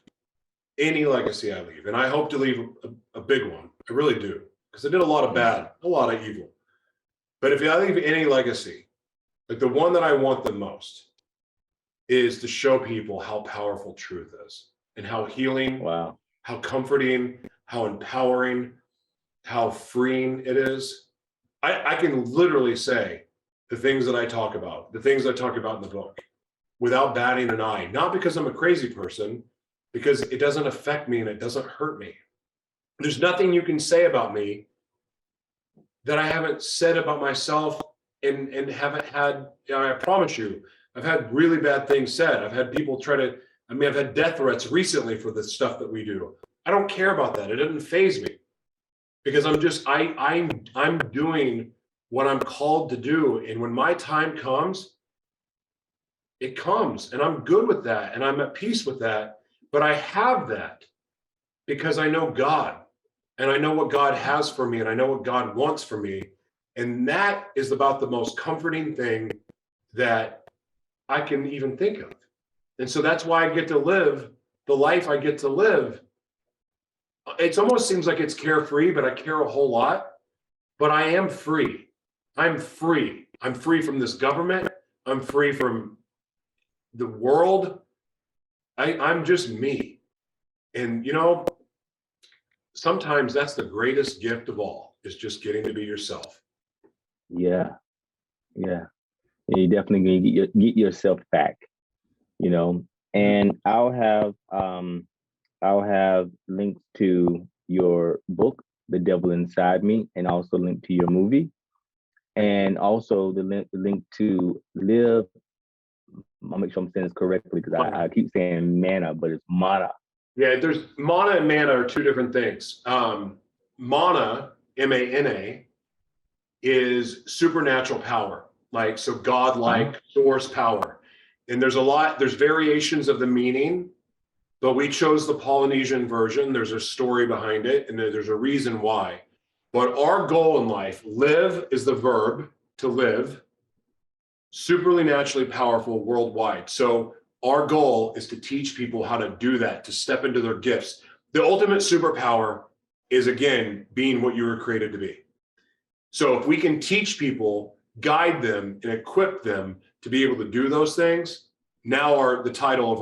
and I hope to leave a big one, I really do, because I did a lot of bad, a lot of evil. But if I leave any legacy, like the one that I want the most is to show people how powerful truth is and how healing, wow, how comforting, how empowering, how freeing it is. I can literally say the things that I talk about, the things I talk about in the book without batting an eye, not because I'm a crazy person, because it doesn't affect me and it doesn't hurt me. There's nothing you can say about me that I haven't said about myself and haven't had, I promise you, I've had really bad things said. I've had people I've had death threats recently for the stuff that we do. I don't care about that. It doesn't faze me because I'm doing what I'm called to do. And when my time comes, it comes, and I'm good with that. And I'm at peace with that. But I have that because I know God, and I know what God has for me, and I know what God wants for me. And that is about the most comforting thing that I can even think of. And so that's why I get to live the life I get to live. It almost seems like it's carefree, but I care a whole lot. But I am free. I'm free. I'm free from this government. I'm free from the world. I'm just me. And, sometimes that's the greatest gift of all, is just getting to be yourself. Yeah. Yeah. You definitely get yourself back, and I'll have links to your book, The Devil Inside Me, and also link to your movie, and also the link to Live. I'll make sure I'm saying this correctly because I keep saying mana, but it's mana. Yeah, there's mana and mana are two different things. Mana, M-A-N-A, is supernatural power, so godlike source power. And there's variations of the meaning, but we chose the Polynesian version. There's a story behind it, and there's a reason why. But our goal in life, live is the verb, to live, superly naturally powerful worldwide. So our goal is to teach people how to do that, to step into their gifts. The ultimate superpower is, again, being what you were created to be. So if we can teach people, guide them, and equip them to be able to do those things, now the title of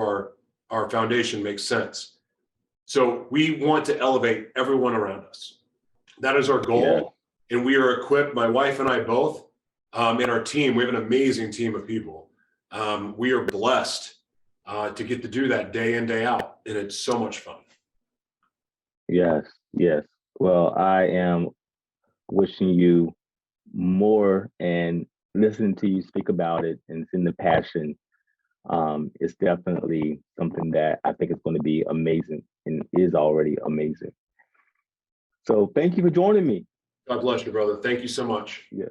our foundation makes sense. So we want to elevate everyone around us. That is our goal. Yeah. And we are equipped, my wife and I both, in our team. We have an amazing team of people. We are blessed to get to do that day in, day out. And it's so much fun. Yes. Well, I am wishing you more, and listening to you speak about it and seeing the passion. It's definitely something that I think is going to be amazing and is already amazing. So thank you for joining me. God bless you, brother. Thank you so much. Yeah.